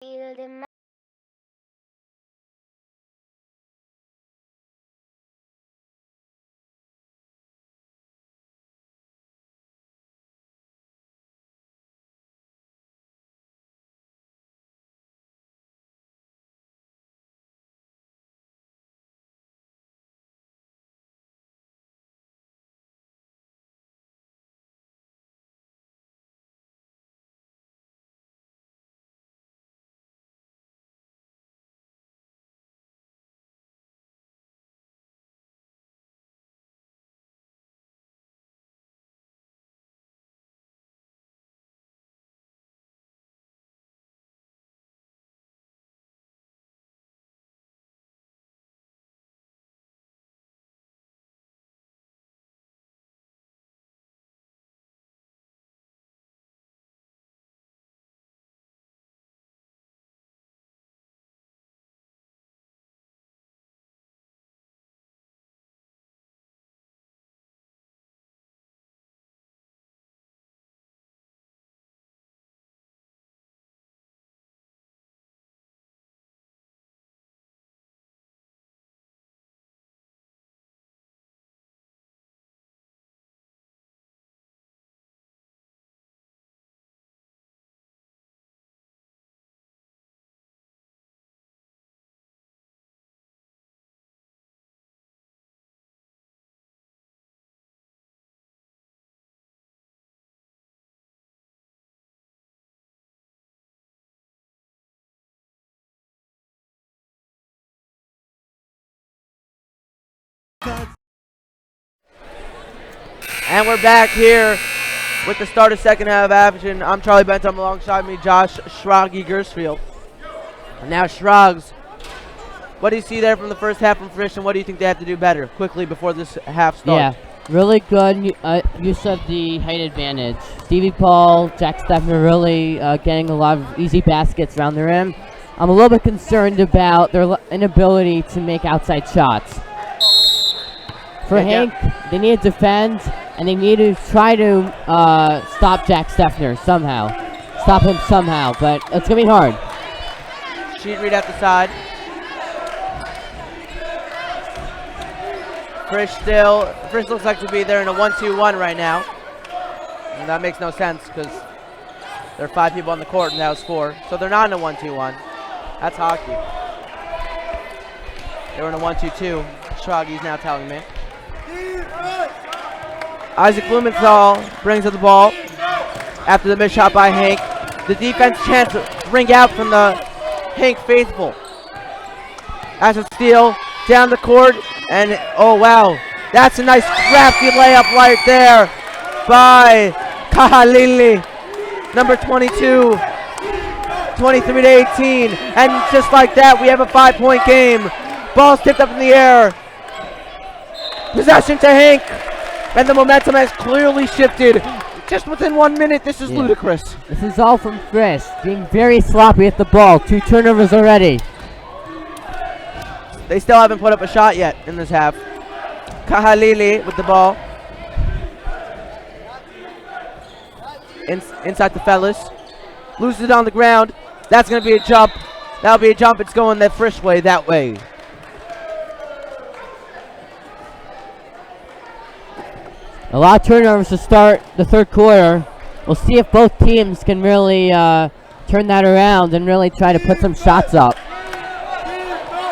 Feel the And we're back here with the start of second half action. I'm Charlie Bentham, alongside me, Josh Shroggy Gersfield. And now Shrugs, what do you see there from the first half from Frisch, and what do you think they have to do better quickly before this half starts? Yeah, really good use of the height advantage. Stevie Paul, Jack Steffner really getting a lot of easy baskets around the rim. I'm a little bit concerned about their inability to make outside shots. For HANC, they need to defend, and they need to try to stop Jack Steffner somehow. Stop him somehow, but it's going to be hard. Sheet read at the side. Frisch looks like to be there in a 1-2-1 right now. And that makes no sense because there are 5 people on the court and that was 4. So they're not in a 1-2-1. That's hockey. They were in a 1-2-2. Shroggy's now telling me. Isaac Blumenthal brings up the ball after the missed shot by Hank. The defense chance to ring out from the Hank faithful. As a steal down the court, and oh wow, that's a nice crafty layup right there by Kahalili, number 22, 23-18, and just like that, we have a 5-point game. Ball's tipped up in the air. Possession to Hank, and the momentum has clearly shifted. Just within 1 minute, this is ludicrous. This is all from Frisch, being very sloppy at the ball. 2 turnovers already. They still haven't put up a shot yet in this half. Kahalili with the ball. Inside the fellas. Loses it on the ground. That's going to be a jump. That'll be a jump. It's going the Frisch way, that way. A lot of turnovers to start the third quarter. We'll see if both teams can really turn that around and really try to put some shots up.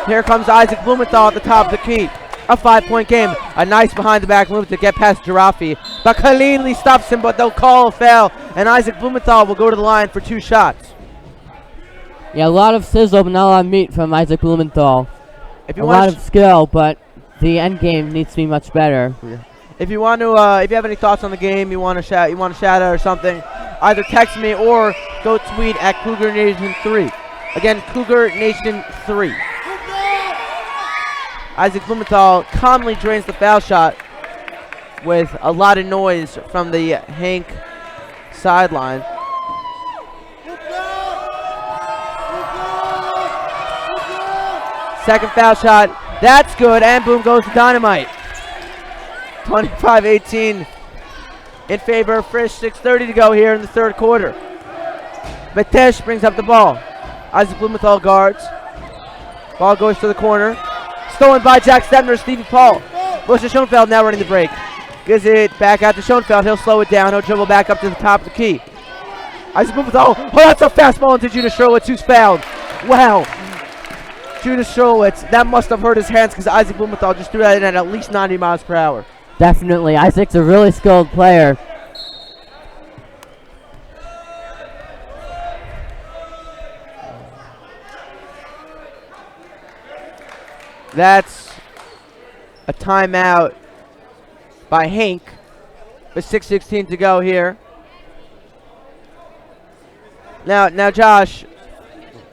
Here comes Isaac Blumenthal at the top of the key. A 5-point game. A nice behind-the-back move to get past Jirafi. But Kalili stops him, but they'll call a foul. And Isaac Blumenthal will go to the line for 2 shots. Yeah, a lot of sizzle, but not a lot of meat from Isaac Blumenthal. A lot of skill, but the end game needs to be much better. Yeah. If you want to, if you have any thoughts on the game, you want to shout out or something, either text me or go tweet at Cougar Nation 3. Again, Cougar Nation 3. Isaac Blumenthal calmly drains the foul shot with a lot of noise from the Hank sideline. Second foul shot, that's good, and boom goes the dynamite. 25-18 in favor of Frisch. 6:30 to go here in the third quarter. Matesh brings up the ball. Isaac Blumenthal guards. Ball goes to the corner. Stolen by Jack Stebner, Stevie Paul. Goes to Schoenfeld, now running the break. Gives it back out to Schoenfeld. He'll slow it down. He'll dribble back up to the top of the key. Isaac Blumenthal. Oh, that's a fastball into Judas Sherwitz, who's fouled. Wow. Judas Sherwitz, that must have hurt his hands because Isaac Blumenthal just threw that in at least 90 miles per hour. Definitely. Isaac's a really skilled player. That's a timeout by Hank with 6:16 to go here. Now, Josh,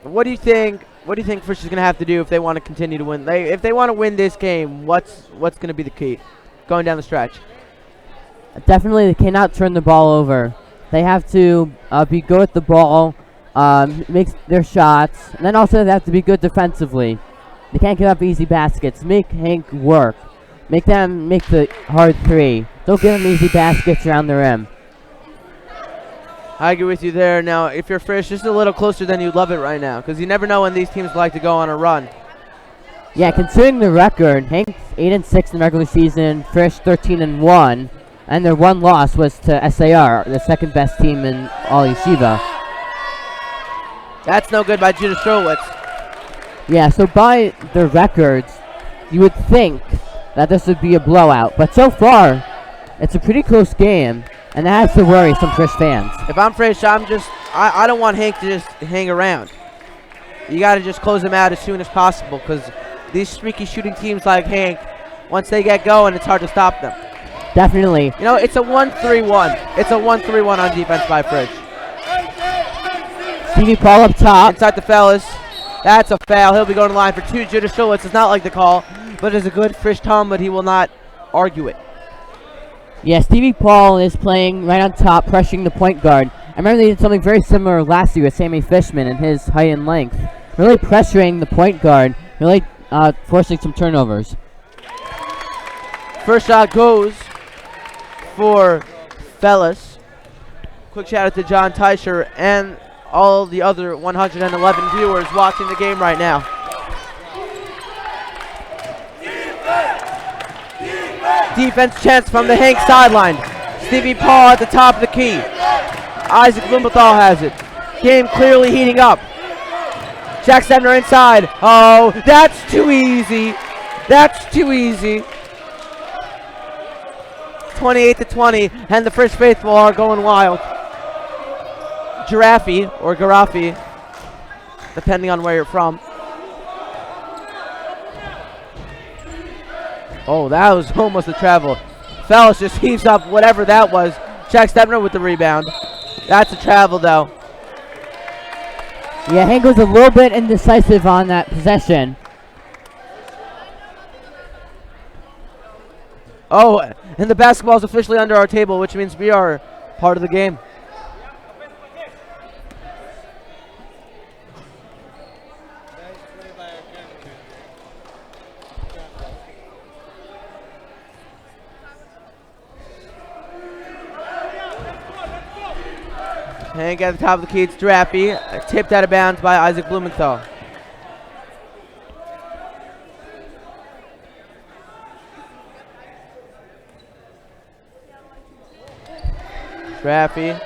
what do you think? What do you think Frisch is going to have to do if they want to continue to win? If they want to win this game, what's going to be the key going down the stretch? Definitely, they cannot turn the ball over. They have to be good at the ball, make their shots, and then also they have to be good defensively. They can't give up easy baskets. Make Hank work. Make them make the hard 3. Don't give them easy baskets around the rim. I agree with you there. Now, if you're Frisch, just a little closer than you'd love it right now, because you never know when these teams like to go on a run. Yeah, considering the record, Hank's 8-6 in the regular season, Frisch 13-1, and their one loss was to SAR, the second best team in all Yeshiva. That's no good by Judas Sherwitz. Yeah, so by the records, you would think that this would be a blowout, but so far, it's a pretty close game, and that has to worry some Frisch fans. If I'm Frisch, I don't want Hank to just hang around. You got to just close them out as soon as possible, because these streaky shooting teams like Hank, once they get going, it's hard to stop them. Definitely. You know, it's a 1-3-1. It's a 1-3-1 on defense by Frisch. Stevie Paul up top. Inside the fellas. That's a foul. He'll be going to the line for 2. Judas Sherwitz does not like the call, but it's a good Frisch Tom, but he will not argue it. Yeah, Stevie Paul is playing right on top, pressuring the point guard. I remember they did something very similar last year with Sammy Fishman and his height and length. Really pressuring the point guard, really forcing some turnovers. First shot goes for Fellas. Quick shout out to John Teicher and all the other 111 viewers watching the game right now. Defense chance from the Hank sideline. Stevie Paul at the top of the key. Isaac Blumenthal has it. Game clearly heating up. Jack Stebner inside. Oh, that's too easy. That's too easy. 28-20, and the Frisch faithful are going wild. Giraffe, or Garaffi, depending on where you're from. Oh, that was almost a travel. Fellas just heaves up whatever that was. Jack Stebner with the rebound. That's a travel, though. Yeah, Hank was a little bit indecisive on that possession. Oh, and the basketball is officially under our table, which means we are part of the game. Hank at the top of the key, it's Drappi, tipped out of bounds by Isaac Blumenthal. Drappi.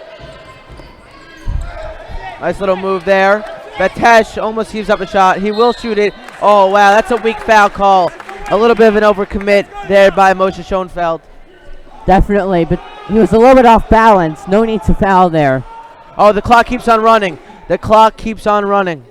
Nice little move there. Batesh almost heaves up a shot. He will shoot it. Oh, wow, that's a weak foul call. A little bit of an overcommit there by Moshe Schoenfeld. Definitely, but he was a little bit off balance. No need to foul there. Oh, the clock keeps on running. The clock keeps on running.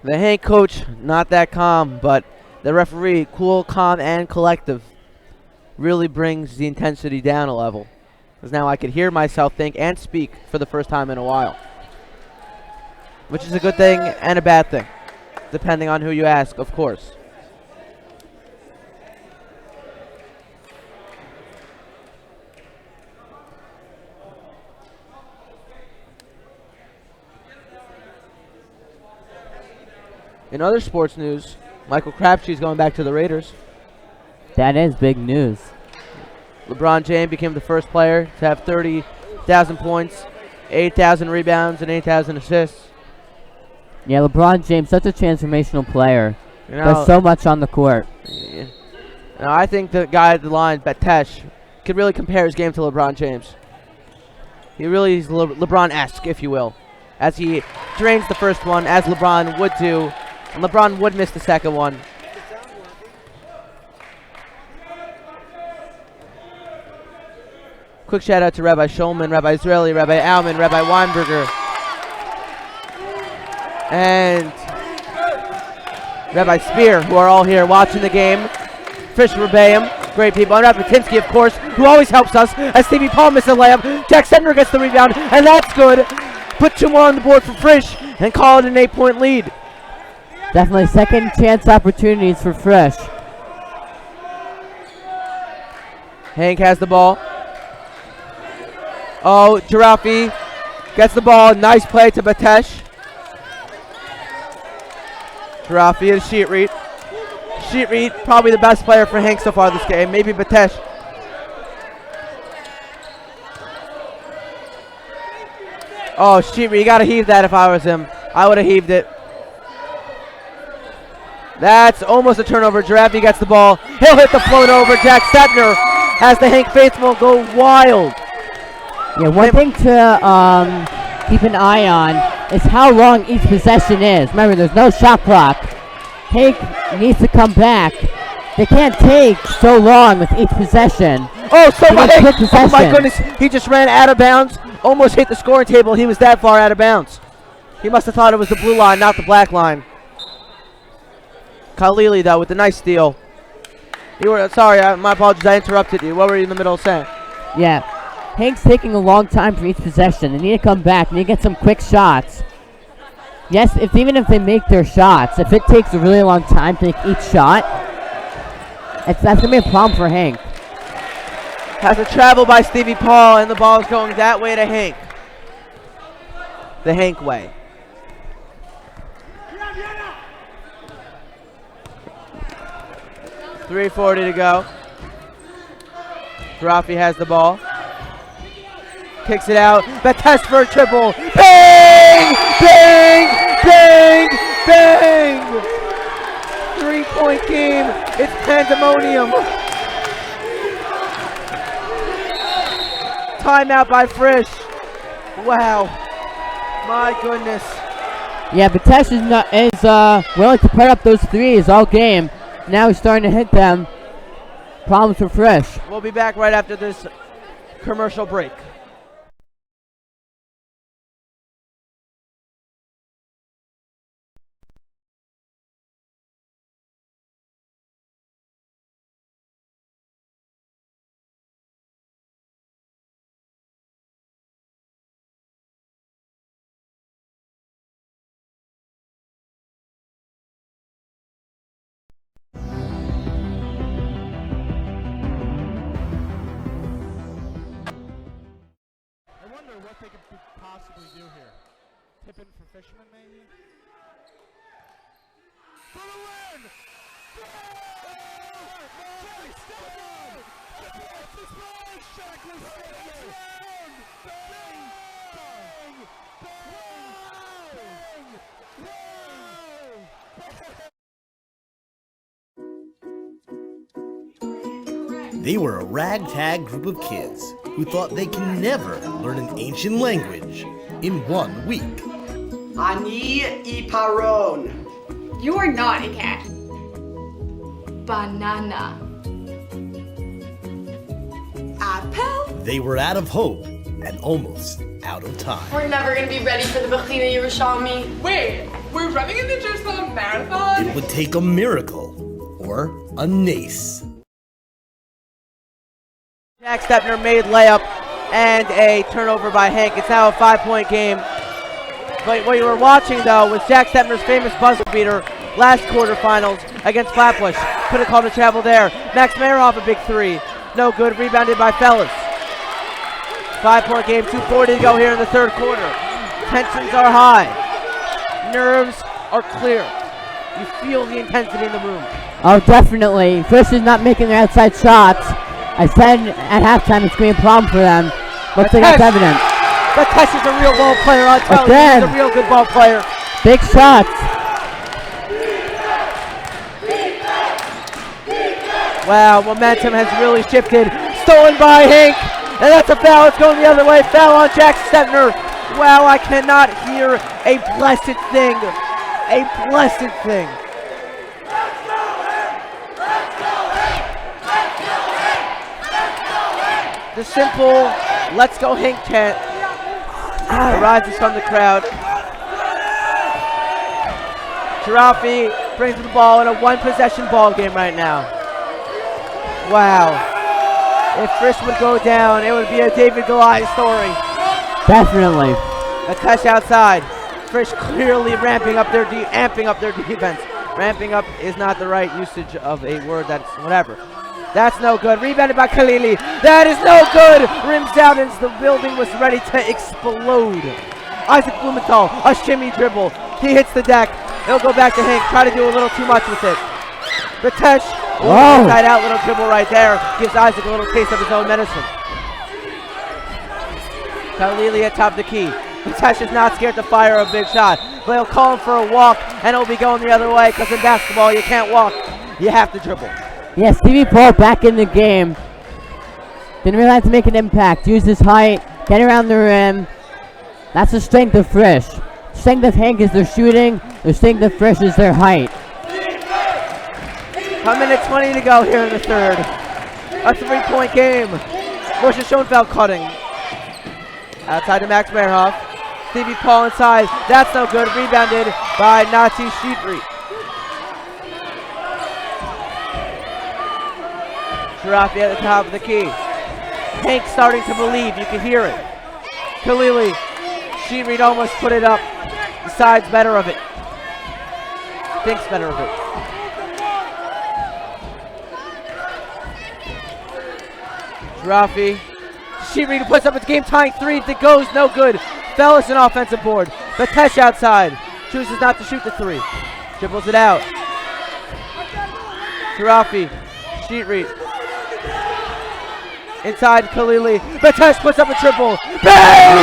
The Hank coach, not that calm, but the referee, cool, calm, and collective, really brings the intensity down a level. Because now I could hear myself think and speak for the first time in a while. Which is a good thing and a bad thing, depending on who you ask, of course. In other sports news, Michael Crabtree's going back to the Raiders. That is big news. LeBron James became the first player to have 30,000 points, 8,000 rebounds, and 8,000 assists. Yeah, LeBron James, such a transformational player. You know, does so much on the court. Yeah. Now, I think the guy at the line, Batesh, could really compare his game to LeBron James. He really is LeBron-esque, if you will, as he drains the first one, as LeBron would do, and LeBron would miss the second one. Quick shout out to Rabbi Shulman, Rabbi Israeli, Rabbi Alman, Rabbi Weinberger, and Rabbi Spear, who are all here watching the game. Frisch Rebbeim, great people. And Rabbi Tinsky, of course, who always helps us, as Stevie Paul misses a layup. Jack Stebner gets the rebound, and that's good. Put 2 more on the board for Frisch and call it an 8-point lead. Definitely second chance opportunities for Frisch. Hank has the ball. Oh, Giraffe gets the ball. Nice play to Batesh. Giraffe is sheet read. Sheet read, probably the best player for Hank so far this game. Maybe Batesh. Oh, sheet read. You got to heave that if I was him. I would have heaved it. That's almost a turnover. Giraffe gets the ball. He'll hit the float over. Jack Stebner has the Hank faithful go wild. Yeah, one thing to keep an eye on is how long each possession is. Remember, there's no shot clock. Hank needs to come back. They can't take so long with each possession. Oh, oh my goodness. He just ran out of bounds. Almost hit the scoring table. He was that far out of bounds. He must have thought it was the blue line, not the black line. Khalili, though, with the nice steal. Sorry, my apologies. I interrupted you. What were you in the middle of saying? Yeah. Hank's taking a long time for each possession. They need to come back. They need to get some quick shots. Yes, even if they make their shots, if it takes a really long time to make each shot, that's going to be a problem for Hank. Has a travel by Stevie Paul, and the ball is going that way to Hank. The Hank way. 3:40 to go. Rafi has the ball. Kicks it out. Bates for a triple. Bang! Bang! Bang! Bang! 3-point game. It's pandemonium. Timeout by Frisch. Wow. My goodness. Yeah, Bates is willing to put up those threes all game. Now he's starting to hit them. Problems for Frisch. We'll be back right after this commercial break. What they could possibly do here. Tip in for Fishman, maybe? For the win! They were a ragtag group of kids who thought they can never learn an ancient language in 1 week. Ani iparon. You are not a cat. Banana. Apple. They were out of hope and almost out of time. We're never gonna be ready for the Bechina Yerushalmi. Wait, we're running in the Jerusalem Marathon? It would take a miracle or a nace. Jack Stepner made layup and a turnover by Hank. It's now a 5-point game. But what you were watching, though, was Jack Stepner's famous buzzer beater last quarterfinals against Flatbush. Could have called a travel there. Max Mayeroff a big three. No good. Rebounded by Fellas. 5-point game. 2:40 to go here in the third quarter. Tensions are high. Nerves are clear. You feel the intensity in the room. Oh, definitely. Frisch is not making their outside shots. I said at halftime it's going to be a problem for them. Looks like it's evident. Bates is a real ball player. I'll tell you, he's a real good ball player. Big shots. Wow, momentum has really shifted. Stolen by Hank. And that's a foul. It's going the other way. Foul on Jack Stepner. Wow, I cannot hear a blessed thing. A blessed thing. The simple "Let's go Hank" chant arises from the crowd. Sharafi brings the ball in a one-possession ball game right now. Wow. If Frisch would go down, it would be a David Goliath story. Definitely. A touch outside. Frisch clearly amping up their defense. Ramping up is not the right usage of a word. That's whatever. That's no good. Rebounded by Khalili. That is no good. Rims out as the building was ready to explode. Isaac Blumenthal, a shimmy dribble. He hits the deck. It'll go back to Hank. Try to do a little too much with it. Bates, inside out little dribble right there. Gives Isaac a little taste of his own medicine. Khalili at top of the key. Bates is not scared to fire a big shot. But he'll call him for a walk, and he'll be going the other way because in basketball you can't walk. You have to dribble. Yeah, Stevie Paul back in the game. Didn't really have to make an impact. Use his height, get around the rim. That's the strength of Frisch. Strength of Hank is their shooting. The strength of Frisch is their height. 1 minute 20 to go here in the third. A 3-point game. Moshe Schoenfeld cutting. Outside to Max Mayeroff. Stevie Paul inside. That's no good. Rebounded by Nati Sheetry. Sharafi at the top of the key. Hank starting to believe. You can hear it. Khalili. Sheetreed almost put it up. Decides better of it. Thinks better of it. Sharafi. Sheetreed puts up its game-tying three. If it goes, no good. Fellas an offensive board. Bates outside. Chooses not to shoot the three. Dribbles it out. Sharafi. Sheetreat. Inside Khalili. Batesh puts up a triple. Bang!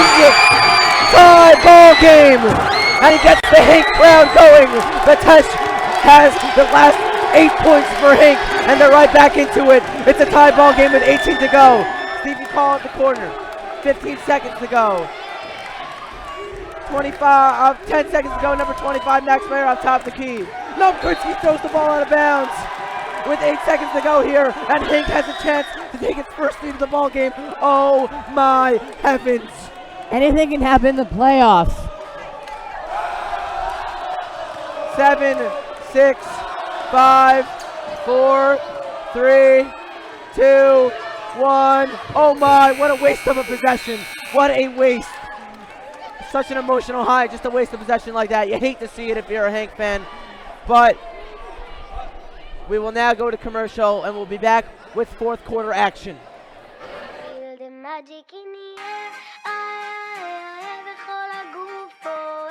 Tie ball game! And he gets the Hank crowd going. Batesh has the last 8 points for Hank, and they're right back into it. It's a tie ball game with 18 to go. Stevie Paul at the corner. 15 seconds to go. 10 seconds to go. Number 25, Max Mayer on top of the key. Lomkowski throws the ball out of bounds. With 8 seconds to go here, and Hank has a chance to take its first lead of the ball game. Oh my heavens! Anything can happen in the playoffs. 7, 6, 5, 4, 3, 2, 1. Oh my, what a waste of a possession. What a waste. Such an emotional high, just a waste of possession like that. You hate to see it if you're a Hank fan, but we will now go to commercial, and we'll be back with fourth quarter action. Feel the magic in the air. וכל הגוף פועל.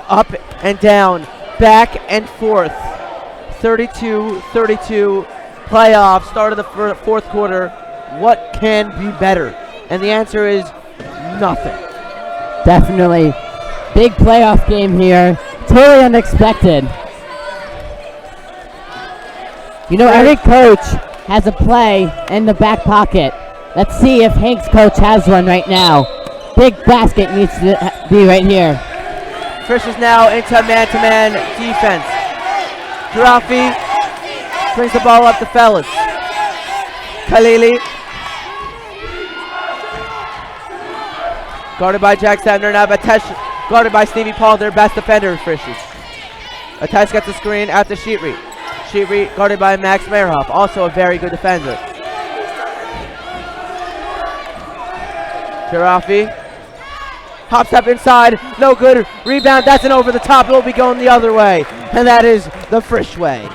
Up and down, back and forth. 32-32 playoff, start of the fourth quarter. What can be better? And the answer is nothing. Definitely. Big playoff game here. Totally unexpected. You know, every coach has a play in the back pocket. Let's see if Hank's coach has one right now. Big basket needs to be right here. Frisch is now into man-to-man defense. Jirafi brings the ball up to Fellas. Khalili. Guarded by Jack Sandner. Now Batesh guarded by Stevie Paul, their best defender, Frisch's. Batesh gets the screen out to Sheetreat. Sheetreat guarded by Max Mayerhoff, also a very good defender. Jirafi. Hop step inside, no good. Rebound, that's an over the top. It will be going the other way. And that is the Frisch way.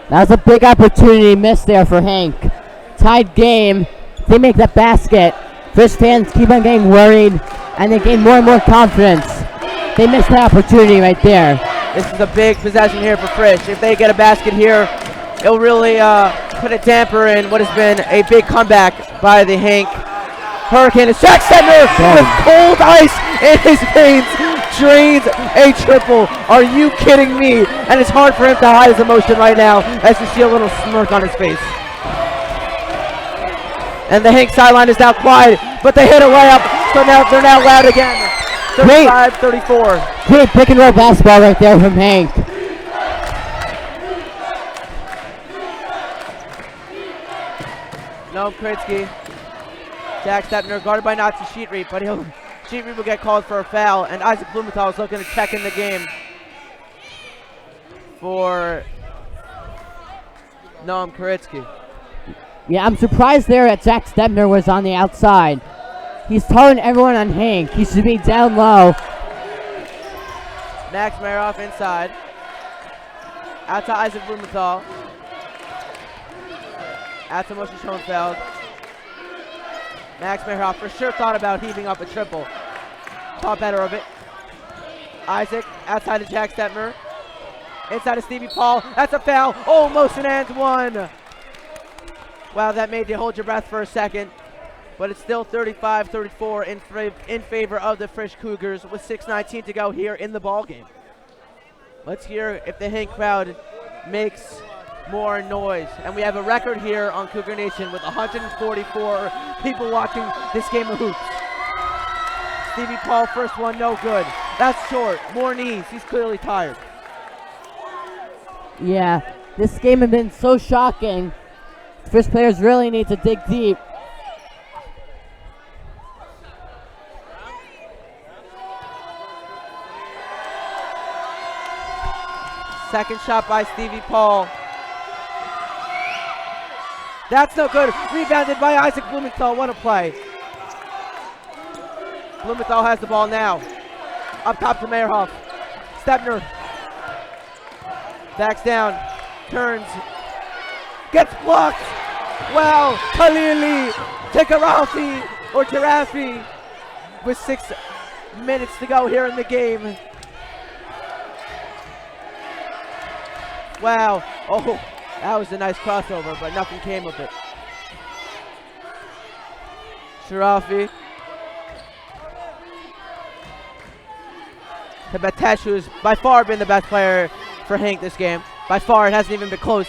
That was a big opportunity missed there for Hank. Tied game. They make that basket. Frisch fans keep on getting worried, and they gain more and more confidence. They missed that opportunity right there. This is a big possession here for Frisch. If they get a basket here, it'll really put a damper in what has been a big comeback by the Hank Hurricanes. Jack Sandner with cold ice in his veins drains a triple. Are you kidding me? And it's hard for him to hide his emotion right now as you see a little smirk on his face. And the Hank sideline is now quiet, but they hit a layup, so now they're now loud again. 35-34. Great pick and roll basketball right there from Hank. No, Kritzky. Jack Stepner guarded by Nazi Sheetreat, but Sheetreat will get called for a foul, and Isaac Blumenthal is looking to check in the game for Noam Koritsky. Yeah, I'm surprised there that Jack Stebner was on the outside. He's telling everyone on Hank he should be down low. Max Meroff inside. Out to Isaac Blumenthal. Out to Moshe Schoenfeld. Max Meroff for sure thought about heaving up a triple. Thought better of it. Isaac outside to Jack Stepner. Inside to Stevie Paul. That's a foul. Almost an and one. Wow, that made you hold your breath for a second. But it's still 35-34 in favor of the Frisch Cougars with 6:19 to go here in the ball game. Let's hear if the Hank crowd makes more noise. And we have a record here on Cougar Nation with 144 people watching this game of hoops. Stevie Paul, first one, no good. That's short. More knees. He's clearly tired. Yeah, this game has been so shocking. Frisch players really need to dig deep. Second shot by Stevie Paul. That's no good. Rebounded by Isaac Blumenthal. What a play. Blumenthal has the ball now. Up top to Meyerhoff. Stepner. Backs down. Turns. Gets blocked. Wow. Khalili. Tarafi. With 6 minutes to go here in the game. Wow. Oh, that was a nice crossover, but nothing came of it. Sharafi. To Batesh, who's by far been the best player for Hank this game. By far, it hasn't even been close.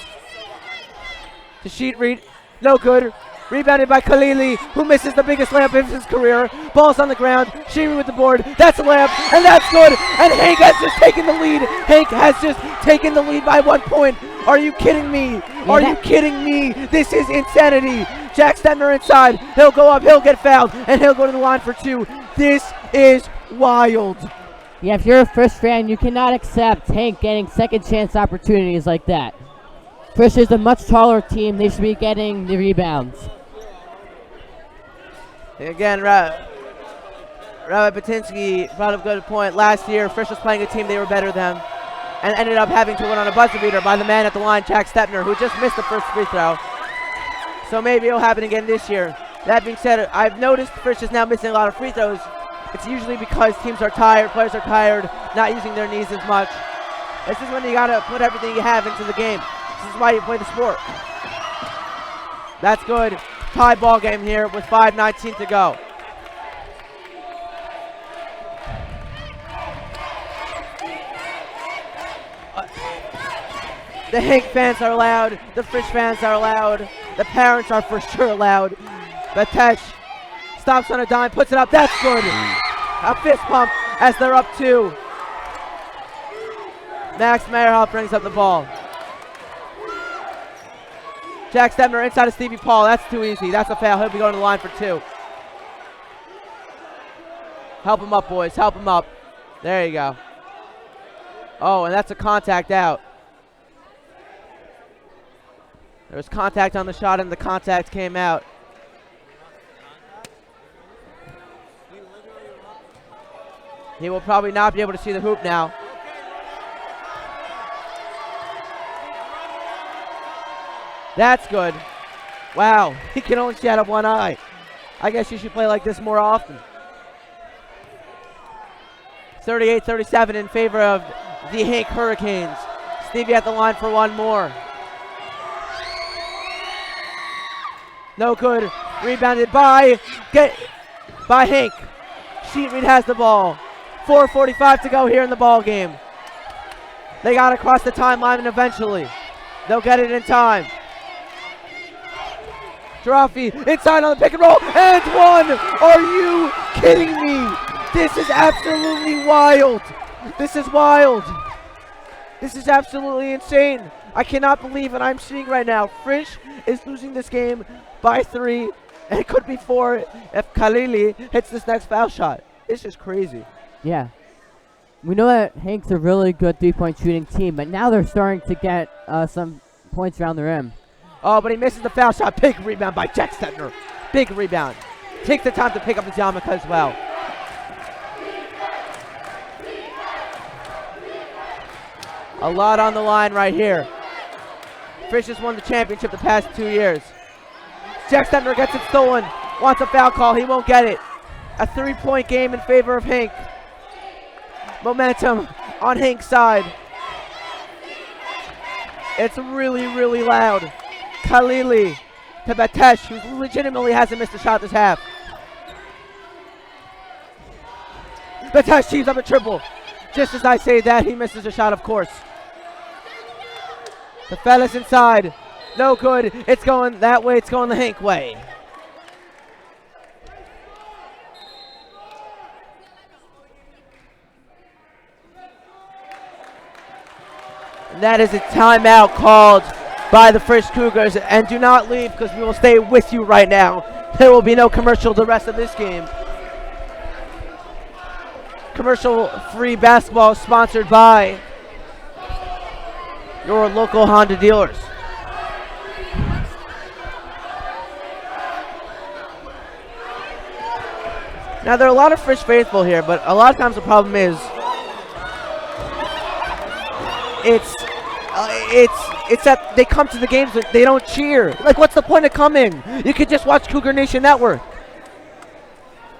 To Sheetreit. No good. Rebounded by Khalili, who misses the biggest layup of his career. Ball's on the ground. Sheetreit with the board. That's a layup, and that's good. And Hank has just taken the lead. Hank has just taken the lead by 1 point. Are you kidding me? Are you kidding me? This is insanity. Jack Stepner inside. He'll go up. He'll get fouled, and he'll go to the line for 2. This is wild. Yeah, if you're a Frisch fan, you cannot accept Hank getting second chance opportunities like that. Frisch is a much taller team. They should be getting the rebounds. Again, Rabbi Batinsky brought up a good point. Last year, Frisch was playing a team they were better than and ended up having to win on a buzzer beater by the man at the line, Jack Stepner, who just missed the first free throw. So maybe it'll happen again this year. That being said, I've noticed Frisch is now missing a lot of free throws. It's usually because teams are tired, players are tired, not using their knees as much. This is when you gotta put everything you have into the game. This is why you play the sport. That's good. Tie ball game here with 5:19 to go. The Hank fans are loud. The Frisch fans are loud. The parents are for sure loud. Batesh stops on a dime, puts it up. That's good. A fist pump as they're up 2. Max Meyerhoff brings up the ball. Jack Stepner inside of Stevie Paul. That's too easy. That's a foul. He'll be going to the line for 2. Help him up, boys. Help him up. There you go. Oh, and that's a contact out. There was contact on the shot, and the contact came out. He will probably not be able to see the hoop now. That's good. Wow, he can only see out of one eye. I guess you should play like this more often. 38-37 in favor of the HANC Hurricanes. Stevie at the line for one more. No good. Rebounded by HANC. Sheetreit has the ball. 4:45 to go here in the ball game. They got to cross the timeline, and eventually they'll get it in time. Tarafi inside on the pick and roll, and one! Are you kidding me? This is absolutely wild. This is wild. This is absolutely insane. I cannot believe what I'm seeing right now. Frisch is losing this game by 3, and it could be 4 if Khalili hits this next foul shot. It's just crazy. Yeah. We know that Hank's a really good 3-point shooting team, but now they're starting to get some points around the rim. Oh, but he misses the foul shot. Big rebound by Jack Stepner. Big rebound. Take the time to pick up his yarmulke as well. A lot on the line right here. Frisch has won the championship the past 2 years. Jack Stepner gets it stolen. Wants a foul call. He won't get it. A 3-point game in favor of HANC. Momentum on HANC's side. It's really, really loud. Khalili to Batesh, who legitimately hasn't missed a shot this half. Batesh teams up a triple. Just as I say that, he misses a shot, of course. The fellas inside. No good. It's going that way. It's going the HANC way. And that is a timeout called by the Frisch Cougars. And do not leave, because we will stay with you right now. There will be no commercial the rest of this game. Commercial-free basketball sponsored by your local Honda dealers. Now, there are a lot of Frisch faithful here, but a lot of times the problem is it's that they come to the games but they don't cheer. Like, what's the point of coming? You could just watch Cougar Nation Network.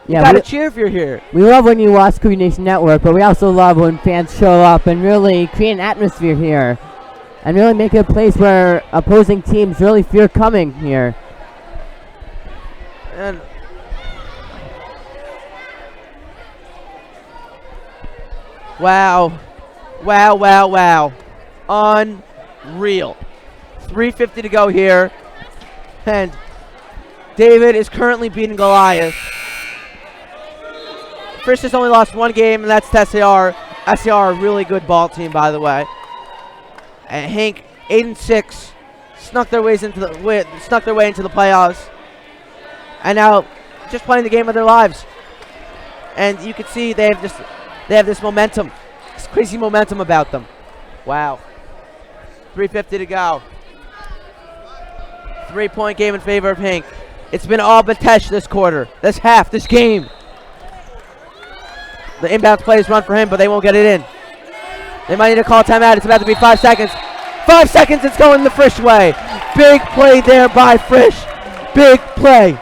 You gotta cheer if you're here. We love when you watch Cougar Nation Network, but we also love when fans show up and really create an atmosphere here and really make it a place where opposing teams really fear coming here. And wow. Wow, wow, wow. Unreal. 3:50 to go here. And David is currently beating Goliath. Frisch has only lost one game, and that's to SAR. SAR, a really good ball team, by the way. And HANC, 8-6, snuck their way into the playoffs, and now just playing the game of their lives. And you can see they have this momentum, this crazy momentum about them. Wow. 3:50 to go. 3-point game in favor of HANC. It's been all Batesh this quarter, this half, this game. The inbound plays run for him, but they won't get it in. They might need to call timeout. It's about to be 5 seconds. 5 seconds, it's going the Frisch way. Big play there by Frisch. Big play.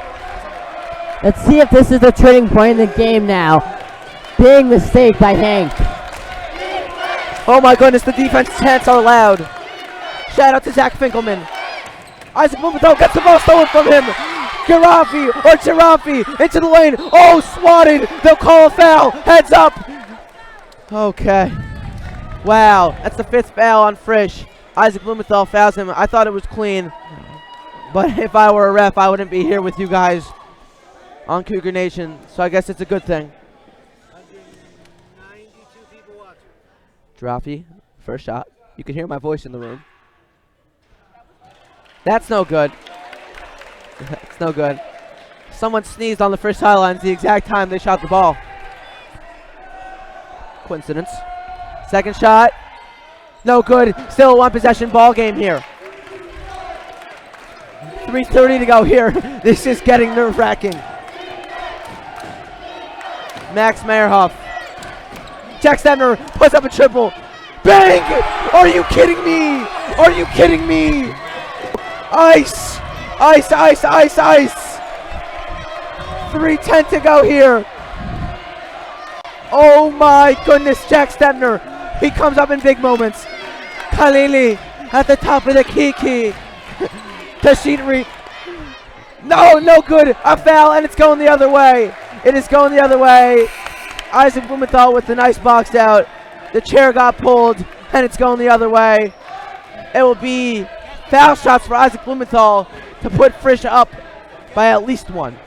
Let's see if this is the turning point in the game now. Big mistake by HANC. Oh my goodness, the defense chants are loud. Shout out to Zach Finkelman. Isaac Blumenthal gets the ball stolen from him. Girafi into the lane. Oh, swatted. They'll call a foul. Heads up. Okay. Wow, that's the 5th foul on Frisch. Isaac Blumenthal fouls him. I thought it was clean, but if I were a ref, I wouldn't be here with you guys on Cougar Nation, so I guess it's a good thing. 192 people watching. Girafi, first shot. You can hear my voice in the room. That's no good. That's no good. Someone sneezed on the Frisch sidelines the exact time they shot the ball. Coincidence. Second shot. No good. Still a one-possession ball game here. 3:30 to go here. This is getting nerve-wracking. Max Meyerhoff. Jack Stepner puts up a triple. Bang! Are you kidding me? Are you kidding me? Ice! Ice, ice, ice, ice! 3:10 to go here. Oh my goodness, Jack Stepner. He comes up in big moments. Khalili at the top of the key. Tashidri. No good. A foul, and it's going the other way. It is going the other way. Isaac Blumenthal with the nice box out. The chair got pulled, and it's going the other way. It will be foul shots for Isaac Blumenthal to put Frisch up by at least one.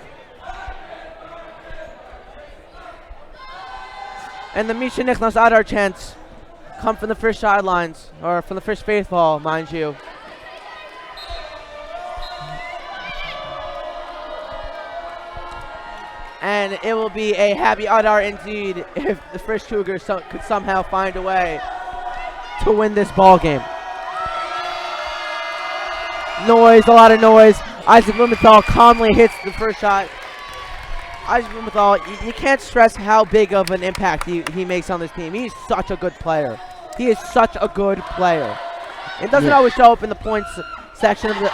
And the Misha Nicholas Adar chants come from the Frisch sidelines, or from the Frisch faithful, mind you. And it will be a happy Adar indeed if the Frisch Cougars could somehow find a way to win this ball game. noise, a lot of noise. Isaac Blumenthal calmly hits the first shot. Isaac Blumenthal, you can't stress how big of an impact he makes on this team. He's such a good player. He is such a good player. It doesn't always show up in the points section of the...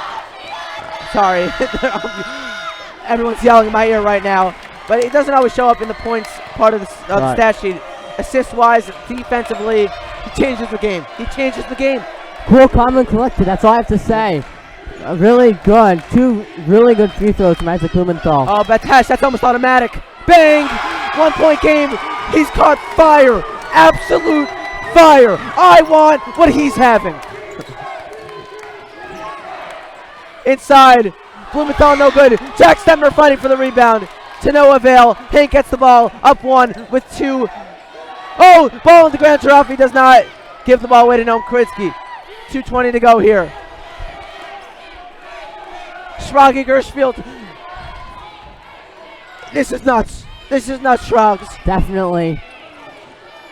Sorry. Everyone's yelling in my ear right now. But it doesn't always show up in the points part of the stat sheet. Assist-wise, defensively, he changes the game. He changes the game. Cool, calm, and collected. That's all I have to say. Really good. 2 really good free throws from Isaac Blumenthal. Oh, Batash, that's almost automatic. Bang! 1-point game. He's caught fire. Absolute fire. I want what he's having. Inside. Blumenthal no good. Jack Stemmer fighting for the rebound. To no avail. Hank gets the ball. Up 1 with 2. Oh! Ball on the ground. Tarafi does not give the ball away to Noam Kritzky. 2:20 to go here. Schragi Gershfield. This is nuts. This is nuts, Shrugs. Definitely.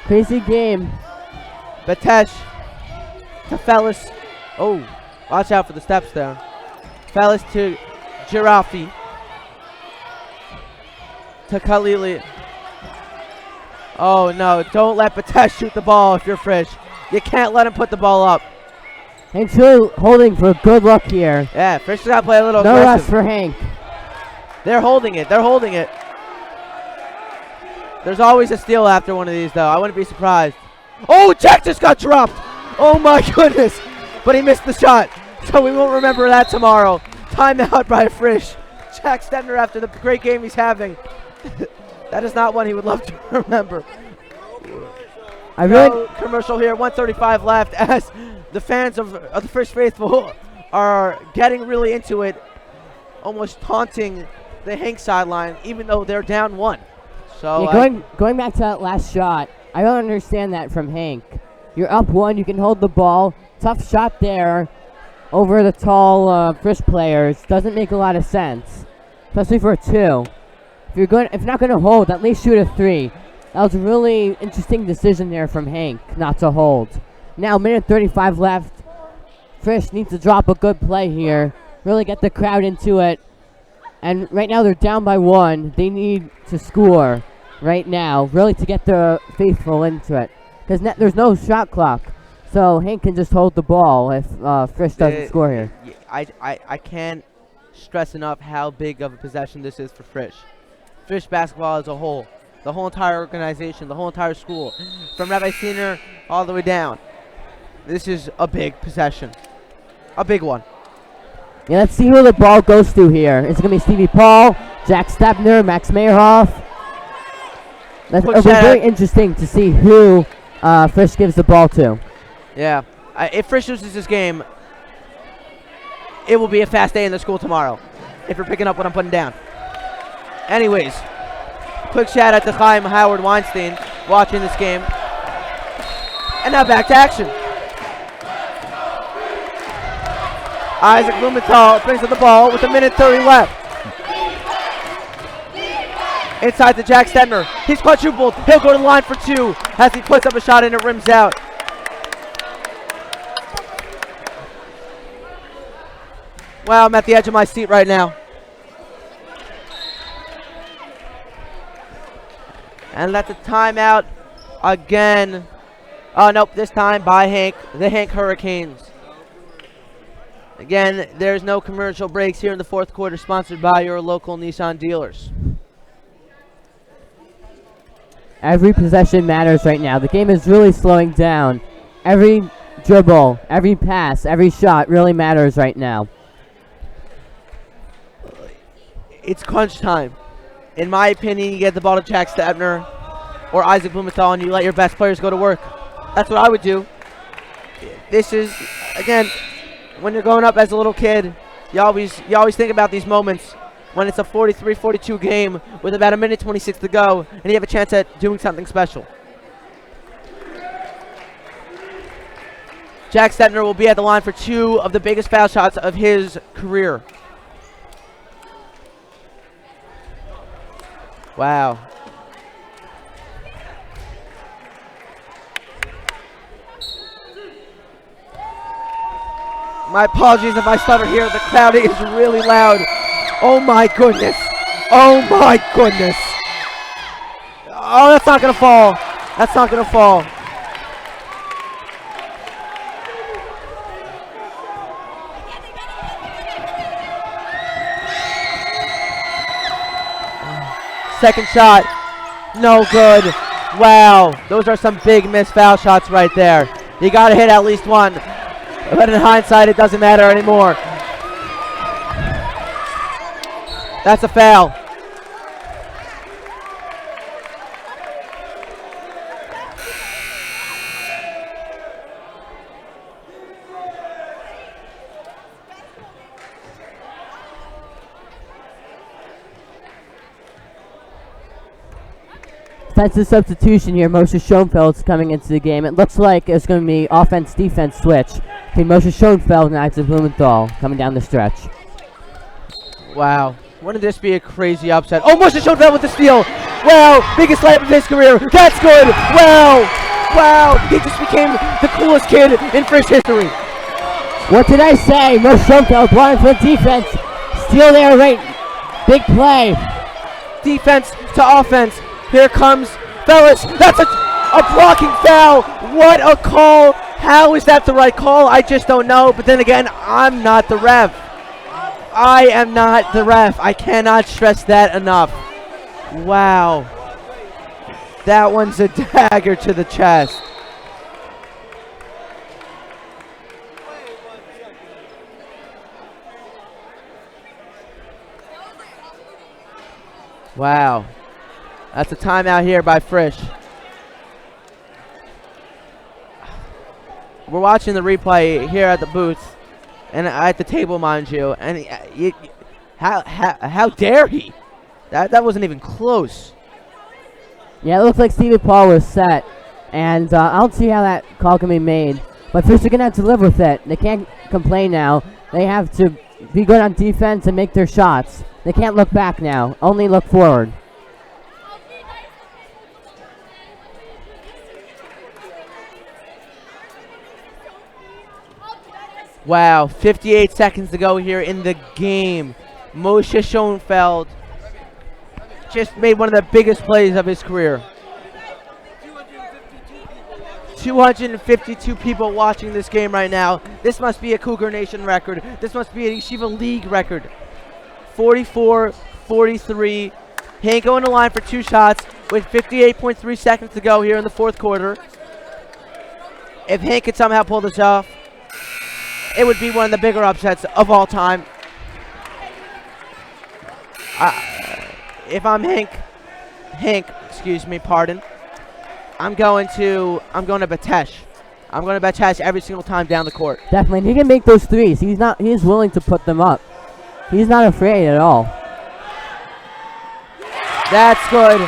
Crazy game. Batesh to Fellis. Oh, watch out for the steps there. Fellis to Girafi. To Khalili. Oh no, don't let Batesh shoot the ball if you're Frisch. You can't let him put the ball up. Hank's really holding for good luck here. Yeah, Frisch got to play a little aggressive. No aggressive. rush for Hank. They're holding it. They're holding it. There's always a steal after one of these, though. I wouldn't be surprised. Oh, Jack just got dropped. Oh, my goodness. But he missed the shot, so we won't remember that tomorrow. Timeout by Frisch. Jack Stemner after the great game he's having. That is not one he would love to remember. Commercial here, 1:35 left as the fans of the Frisch faithful are getting really into it, almost taunting the Hank sideline, even though they're down 1. So yeah, going back to that last shot, I don't understand that from Hank. You're up 1, you can hold the ball. Tough shot there over the tall Frisch players. Doesn't make a lot of sense, especially for a 2. If you're not going to hold, at least shoot a 3. That was a really interesting decision there from Hank, not to hold. Now, 1:35 left. Frisch needs to drop a good play here. Really get the crowd into it. And right now they're down by 1. They need to score right now, really to get the faithful into it. Because there's no shot clock. So Hank can just hold the ball if Frisch doesn't score here. I can't stress enough how big of a possession this is for Frisch. Frisch basketball as a whole. The whole entire organization, the whole entire school, from Rabbi Senior all the way down. This is a big possession. A big one. Yeah, let's see who the ball goes to here. It's going to be Stevie Paul, Jack Stebner, Max Meyerhoff. It'll be very interesting to see who Frisch gives the ball to. Yeah. If Frisch loses this game, it will be a fast day in the school tomorrow, if you're picking up what I'm putting down. Anyways. Quick shout out to Chaim Howard Weinstein watching this game. And now back to action. Isaac Blumenthal brings up the ball with 1:30 left. Inside to Jack Stemmer. He's quadrupled. He'll go to the line for 2 as he puts up a shot and it rims out. Wow, I'm at the edge of my seat right now. And that's a timeout again. Oh, nope, this time by Hank, the HANC Hurricanes. Again, there's no commercial breaks here in the 4th quarter, sponsored by your local Nissan dealers. Every possession matters right now. The game is really slowing down. Every dribble, every pass, every shot really matters right now. It's crunch time. In my opinion, you get the ball to Jack Stebner or Isaac Blumenthal and you let your best players go to work. That's what I would do. This is, again, when you're growing up as a little kid, you always think about these moments when it's a 43-42 game with about 1:26 to go and you have a chance at doing something special. Jack Stebner will be at the line for 2 of the biggest foul shots of his career. Wow. My apologies if I stutter here. The crowd is really loud. Oh my goodness. Oh my goodness. Oh, that's not going to fall. That's not going to fall. Second shot. No good. Wow. Those are some big missed foul shots right there. You got to hit at least one. But in hindsight, it doesn't matter anymore. That's a foul. That's the substitution here. Moshe Schoenfeld's coming into the game. It looks like it's going to be offense-defense switch between Moshe Schoenfeld and Isaac Blumenthal coming down the stretch. Wow. Wouldn't this be a crazy upset? Oh, Moshe Schoenfeld with the steal. Wow. Biggest layup of his career. That's good. Wow. Wow. He just became the coolest kid in Frisch history. What did I say? Moshe Schoenfeld blocking for defense. Steal there, right. Big play. Defense to offense. Here comes Fellis. That's a blocking foul. What a call. How is that the right call? I just don't know. But then again, I'm not the ref. I am not the ref. I cannot stress that enough. Wow. That one's a dagger to the chest. Wow. That's a timeout here by Frisch. We're watching the replay here at the booth, and at the table, mind you. And how dare he? That wasn't even close. Yeah, it looked like Stephen Paul was set, and I don't see how that call can be made. But Frisch are gonna have to live with it. They can't complain now. They have to be good on defense and make their shots. They can't look back now. Only look forward. Wow, 58 seconds to go here in the game. Moshe Schoenfeld just made one of the biggest plays of his career. 252 people watching this game right now. This must be a Cougar Nation record. This must be a Yeshiva League record. 44-43. HANC going to line for two shots with 58.3 seconds to go here in the fourth quarter. If HANC could somehow pull this off, it would be one of the bigger upsets of all time. If I'm HANC, excuse me, pardon. I'm going to Batesh. I'm going to Batesh every single time down the court. Definitely, and he can make those threes. He is willing to put them up. He's not afraid at all. That's good.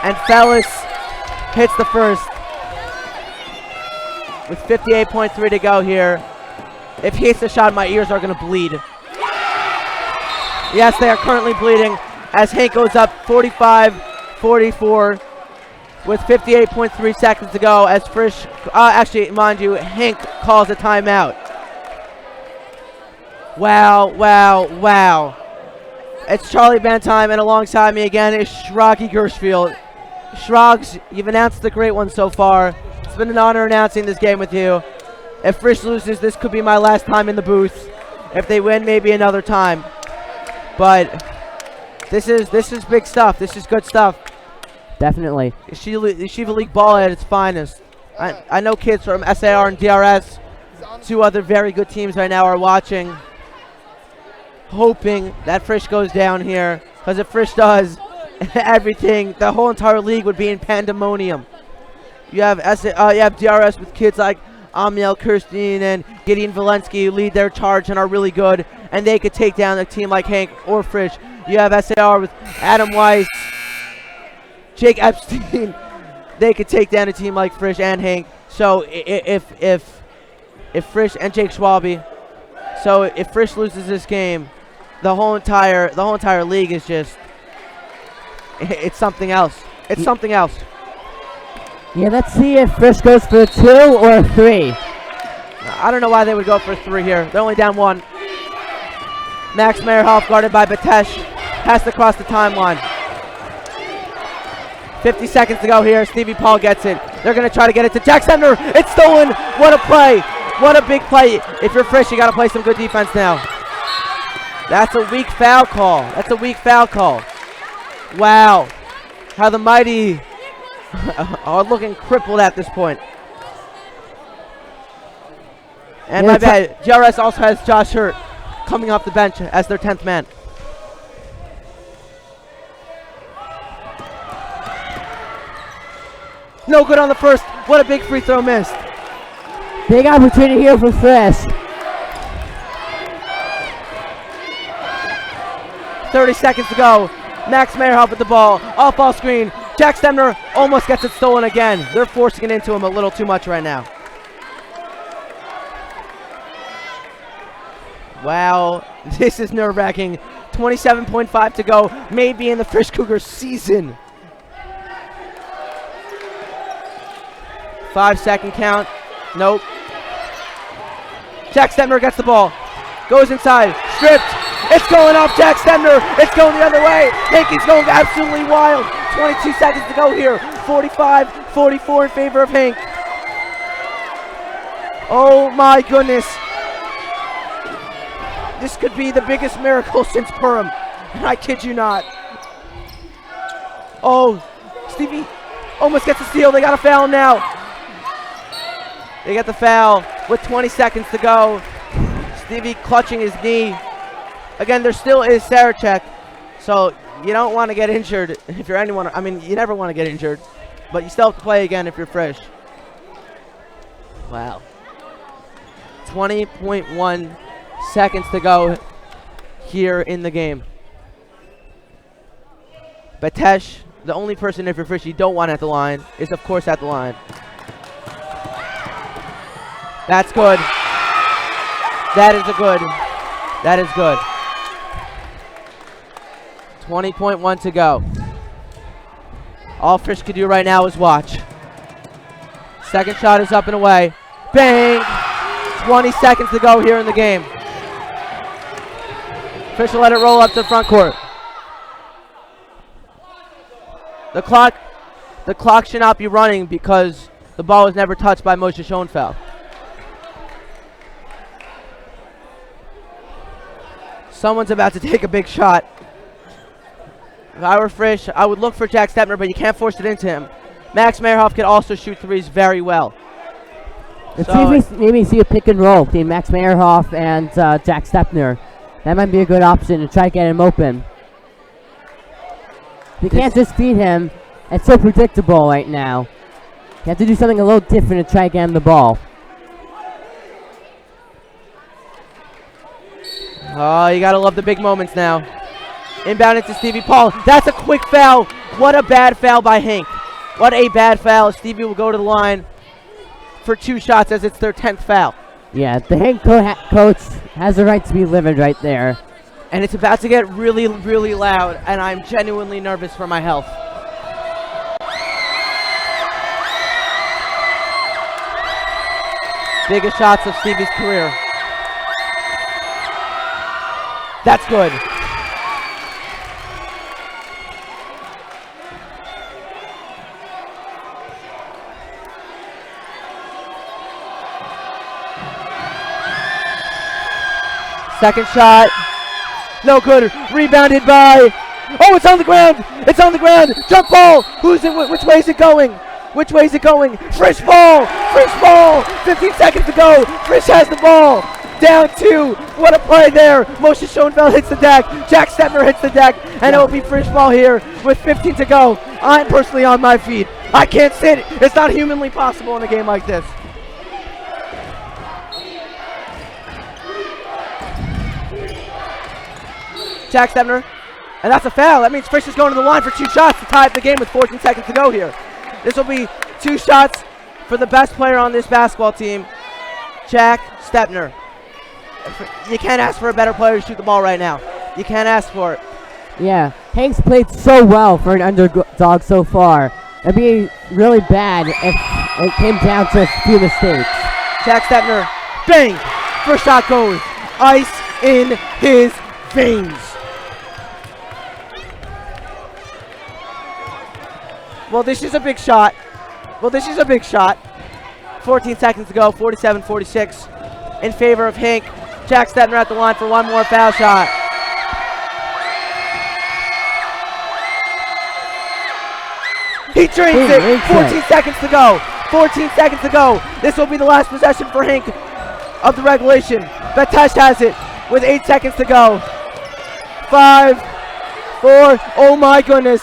And Fellis hits the first. With 58.3 to go here. If he hits the shot, my ears are going to bleed. Yes, they are currently bleeding as HANC goes up 45-44 with 58.3 seconds to go as Frisch, actually, mind you, HANC calls a timeout. Wow, wow, wow. It's Charlie Bantime, and alongside me again is Shroggy Gershfield. Shrogs, you've announced the great one so far. It's been an honor announcing this game with you. If Frisch loses, this could be my last time in the booth. If they win, maybe another time. But this is big stuff. This is good stuff. Definitely. Yeshiva League ball at its finest. I know kids from SAR and DRS, two other very good teams right now, are watching, hoping that Frisch goes down here. Because if Frisch does, everything, the whole entire league would be in pandemonium. You have DRS with kids like Amiel Kirstein and Gideon Valensky who lead their charge and are really good, and they could take down a team like HANC or Frisch. You have SAR with Adam Weiss, Jake Epstein. They could take down a team like Frisch and HANC. So if Frisch and Jake Schwalbe, so if Frisch loses this game, the whole entire league is just, it's something else. It's something else. Yeah, let's see if Frisch goes for a 2 or a 3. I don't know why they would go for 3 here. They're only down 1. Max Meyerhoff guarded by Batesh. Passed across the timeline. 50 seconds to go here. Stevie Paul gets it. They're going to try to get it to Jack Stepner. It's stolen. What a play. What a big play. If you're Frisch, you got to play some good defense now. That's a weak foul call. That's a weak foul call. Wow. How the Mighty are looking crippled at this point. And my bad, JRS also has Josh Hurt coming off the bench as their 10th man. No good on the first. What a big free throw missed. Big opportunity here for Frisch. 30 seconds to go. Max Meyerhoff with the ball. Off ball screen. Jack Stepner almost gets it stolen again. They're forcing it into him a little too much right now. Wow, this is nerve-wracking. 27.5 to go. Maybe in the Frisch Cougars season. 5-second count. Nope. Jack Stepner gets the ball. Goes inside. Stripped. It's going off Jack Stepner. It's going the other way. Hankey's going absolutely wild. 22 seconds to go here. 45-44 in favor of Hank. Oh my goodness. This could be the biggest miracle since Purim. And I kid you not. Oh, Stevie almost gets a steal. They got to foul him now. They get the foul with 20 seconds to go. Stevie clutching his knee. Again, there still is Sarachek, so you don't want to get injured if you're anyone. I mean, you never want to get injured, but you still have to play again if you're Frisch. Wow. 20.1 seconds to go here in the game. Batesh, the only person if you're Frisch you don't want at the line, is of course at the line. That's good. That is a good. That is good. 20.1 to go. All Frisch could do right now is watch. Second shot is up and away. Bang! 20 seconds to go here in the game. Frisch will let it roll up to the front court. The clock should not be running because the ball was never touched by Moshe Schoenfeld. Someone's about to take a big shot. If I were Frisch, I would look for Jack Stepner, but you can't force it into him. Max Meyerhoff can also shoot threes very well. Let's see if we maybe see a pick and roll between Max Meyerhoff and Jack Stepner. That might be a good option to try to get him open. You can't just feed him. It's so predictable right now. You have to do something a little different to try to get him the ball. Oh, you gotta love the big moments now. Inbound into Stevie Paul. That's a quick foul. What a bad foul by Hank. What a bad foul. Stevie will go to the line for 2 shots as it's their 10th foul. Yeah, the Hank coach has the right to be livid right there. And it's about to get really, really loud, and I'm genuinely nervous for my health. Biggest shots of Stevie's career. That's good. Second shot. No good. Rebounded by. Oh, it's on the ground. It's on the ground. Jump ball. Who's it? Which way is it going? Which way is it going? Frisch ball. Frisch ball. 15 seconds to go. Frisch has the ball. Down 2. What a play there. Moshe Schoenfeld hits the deck. Jack Stepner hits the deck. And it will be Frisch ball here with 15 to go. I'm personally on my feet. I can't sit. It's not humanly possible in a game like this. Jack Stepner. And that's a foul. That means Frisch is going to the line for 2 shots to tie up the game with 14 seconds to go here. This will be 2 shots for the best player on this basketball team, Jack Stepner. You can't ask for a better player to shoot the ball right now. You can't ask for it. Yeah, Hank's played so well for an underdog so far. It'd be really bad if it came down to a few mistakes. Jack Stepner Bang! First shot goes. Ice in his veins. Well, this is a big shot. 14 seconds to go, 47-46 in favor of HANC. Jack Stettner at the line for one more foul shot. He drains it. 14 seconds to go. 14 seconds to go. This will be the last possession for HANC of the regulation. Batesh has it with 8 seconds to go. 5, 4, oh my goodness.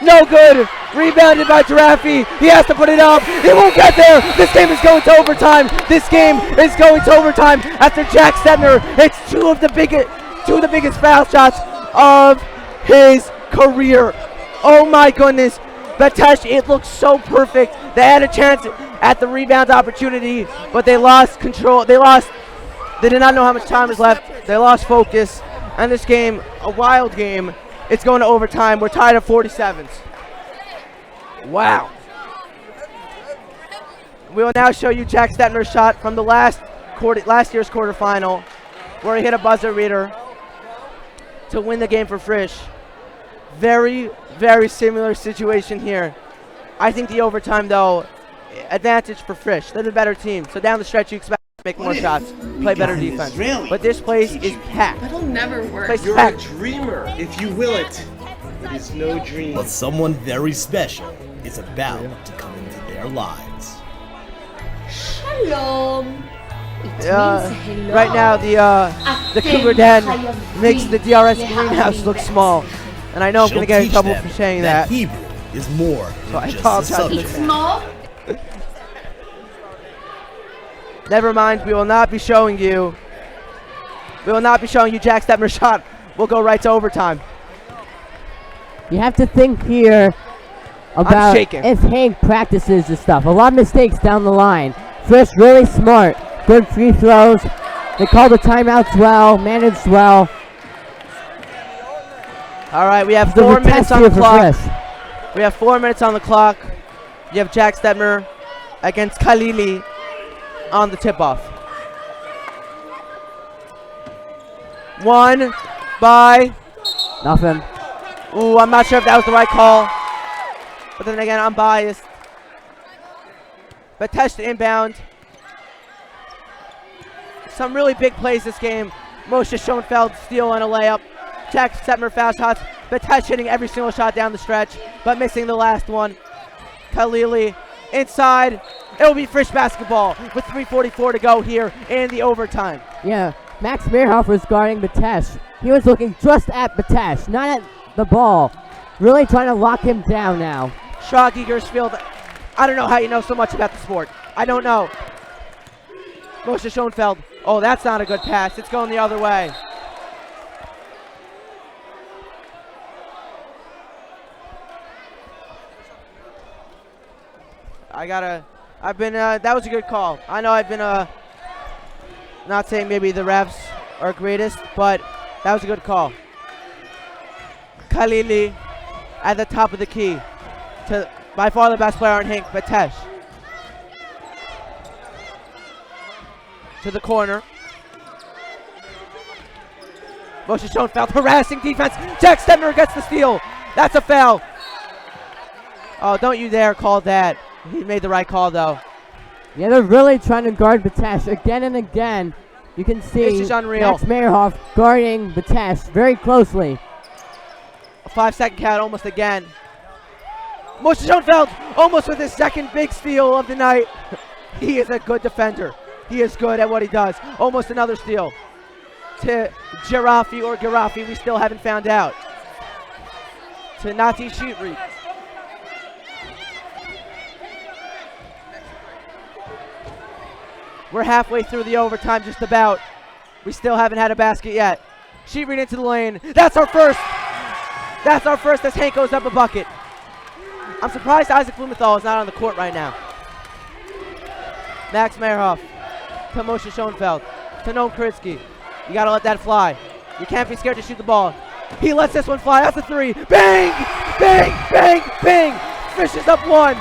No good. Rebounded by Giraffi. He has to put it up. He won't get there. This game is going to overtime. This game is going to overtime after Jack Stettner hits two of the biggest foul shots of his career. Oh my goodness. Batesh, it looks so perfect. They had a chance at the rebound opportunity, but they lost control. They did not know how much time was left. They lost focus. And this game, a wild game, it's going to overtime. We're tied at 47s. Wow. We will now show you Jack Stettner's shot from the last year's quarterfinal, where he hit a buzzer beater to win the game for Frisch. Very, very similar situation here. I think the overtime, though, advantage for Frisch. They're the better team. So down the stretch, you expect to make more shots, play better defense. But this place is packed. That'll never work. You're a dreamer, if you will it. It is no dream. But someone very special is about to come into their lives. Shalom. Right now, the Cougar Den makes the DRS greenhouse look small. And I know I'm going to get in trouble for saying that. Hebrew is more so I just apologize. a subject. It's more. Never mind, we will not be showing you Jack Stettner's shot. We'll go right to overtime. You have to think here about if HANC practices this stuff. A lot of mistakes down the line. Frisch really smart. Good free throws. They called the timeouts well, managed well. All right, we have 4 minutes on the clock. We have 4 minutes on the clock. You have Jack Stettner against Khalili on the tip-off. 1 by nothing. Ooh, I'm not sure if that was the right call. But then again, I'm biased. Batesh to inbound. Some really big plays this game. Moshe Schoenfeld steal and a layup. Jack Stettner foul shots. Batesh hitting every single shot down the stretch, but missing the last one. Khalili inside. It will be Frisch basketball with 3:44 to go here in the overtime. Yeah, Max Meerhoff was guarding Batesh. He was looking just at Batesh, not at the ball. Really trying to lock him down now. Shocky Gersfield, I don't know how you know so much about the sport. I don't know. Moshe Schoenfeld. Oh, that's not a good pass. It's going the other way. that was a good call. I know I've been, not saying maybe the refs are greatest, but that was a good call. Khalili at the top of the key to by far the best player on HANC, Batesh. To the corner. Moshe Schoenfeld, harassing defense. Jack Stettner gets the steal. That's a foul. Oh, don't you dare call that. He made the right call, though. Yeah, they're really trying to guard Batesh again and again. You can see this is unreal. Max Meerhoff guarding Batesh very closely. A 5-second count almost again. Moshe Schoenfeld almost with his second big steal of the night. He is a good defender. He is good at what he does. Almost another steal. To Giraffi or Giraffi, we still haven't found out. To Nati Shitri. We're halfway through the overtime, just about. We still haven't had a basket yet. Sheetreed into the lane. That's our first. That's our first as HANC goes up a bucket. I'm surprised Isaac Blumenthal is not on the court right now. Max Meerhoff to Moshe Schoenfeld to Noam Kritzky. You gotta let that fly. You can't be scared to shoot the ball. He lets this one fly. That's a three. Bang! Bang! Bang! Bang! Frisch is up one.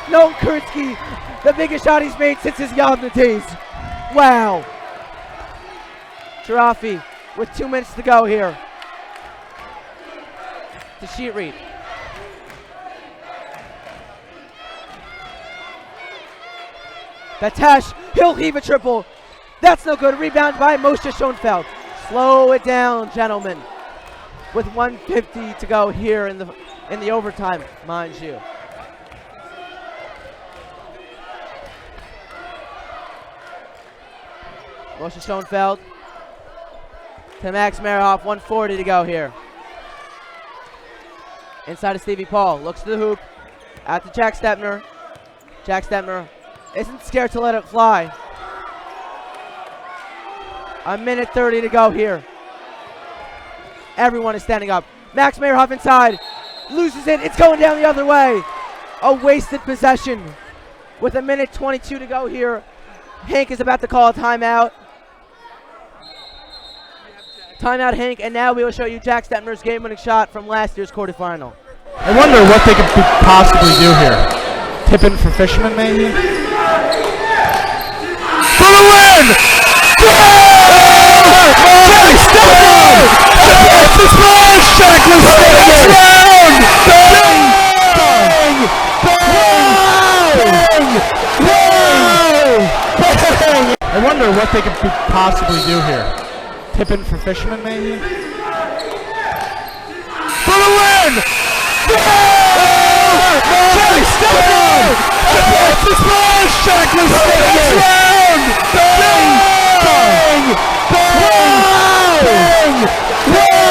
Noam Kritzky, the biggest shot he's made since his Yavna days. Wow. Jirafi with 2 minutes to go here. To sheet read. Batesh, he'll heave a triple. That's no good. Rebound by Moshe Schoenfeld. Slow it down, gentlemen. With 1:50 to go here in the overtime, mind you. Moshe Schoenfeld to Max Marahoff, 1:40 to go here. Inside of Stevie Paul, looks to the hoop, out to Jack Stepner. Jack Stepner isn't scared to let it fly. 1:30 to go here. Everyone is standing up. Max Meyerhoff inside, loses it, it's going down the other way. A wasted possession with 1:22 to go here. Hank is about to call a timeout. Timeout, Hank, and now we will show you Jack Stepner's game-winning shot from last year's quarterfinal. I wonder what they could possibly do here. Tip in for Fishman, maybe? For the win! Jack Stepner! It's his first Jack was round! Bang! Bang! Bang! Bang! I wonder what they could possibly do here. Tip in for Fishman, maybe? For the win! Jack Stepner! It's his first Jack was round! Bang! Bang! Bang! Bang!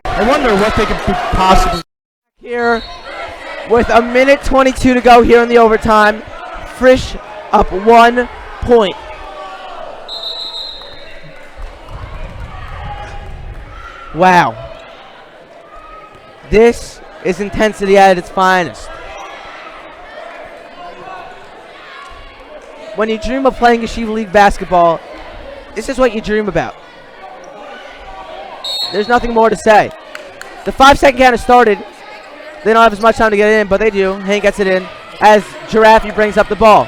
I wonder what they could possibly here with 1:22 to go here in the overtime. Frisch up 1 point. Wow. This is intensity at its finest. When you dream of playing Yeshiva League basketball, this is what you dream about. There's nothing more to say. The 5-second count has started. They don't have as much time to get it in, but they do. Hank gets it in as Jirafi brings up the ball.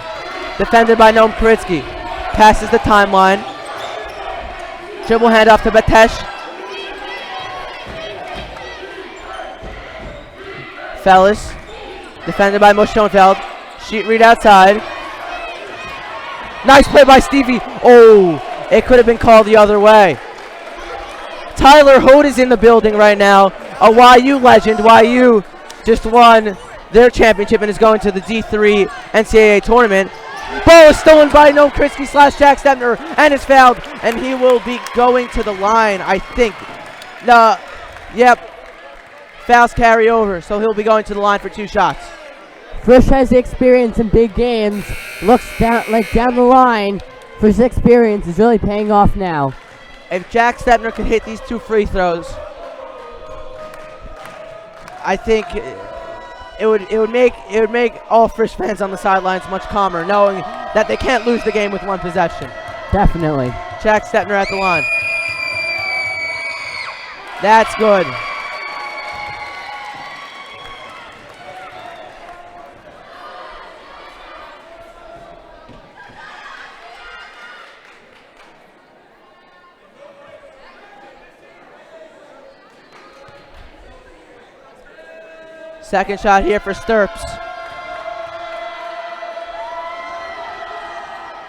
Defended by Noam Koritsky. Passes the timeline. Dribble handoff to Batesh. Fellas, defended by Moshe Schoenfeld. Sheet read outside. Nice play by Stevie. Oh, it could have been called the other way. Tyler Holt is in the building right now. A YU legend. YU just won their championship and is going to the D3 NCAA tournament. Ball is stolen by Noam Koritsky / Jack Stepner and is fouled, and he will be going to the line, I think. Yep. Fouls carry over, so he'll be going to the line for 2 shots. Frisch has experience in big games. Looks down the line. Frisch's experience is really paying off now. If Jack Stepner could hit these 2 free throws, I think it would make all Frisch fans on the sidelines much calmer, knowing that they can't lose the game with 1 possession. Definitely. Jack Stepner at the line. That's good. Second shot here for Sturps.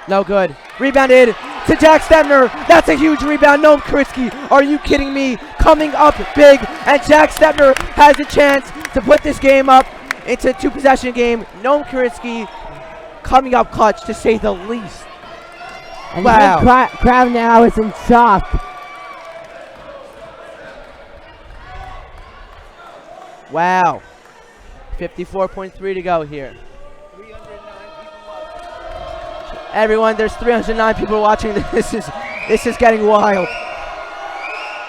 No good. Rebounded to Jack Stepner. That's a huge rebound. Noam Koritsky. Are you kidding me? Coming up big. And Jack Stepner has a chance to put this game up into a 2-possession game. Noam Koritsky coming up clutch, to say the least. And wow. The crowd now is in shock. Wow. 54.3 to go here. Everyone, there's 309 people watching. This is getting wild.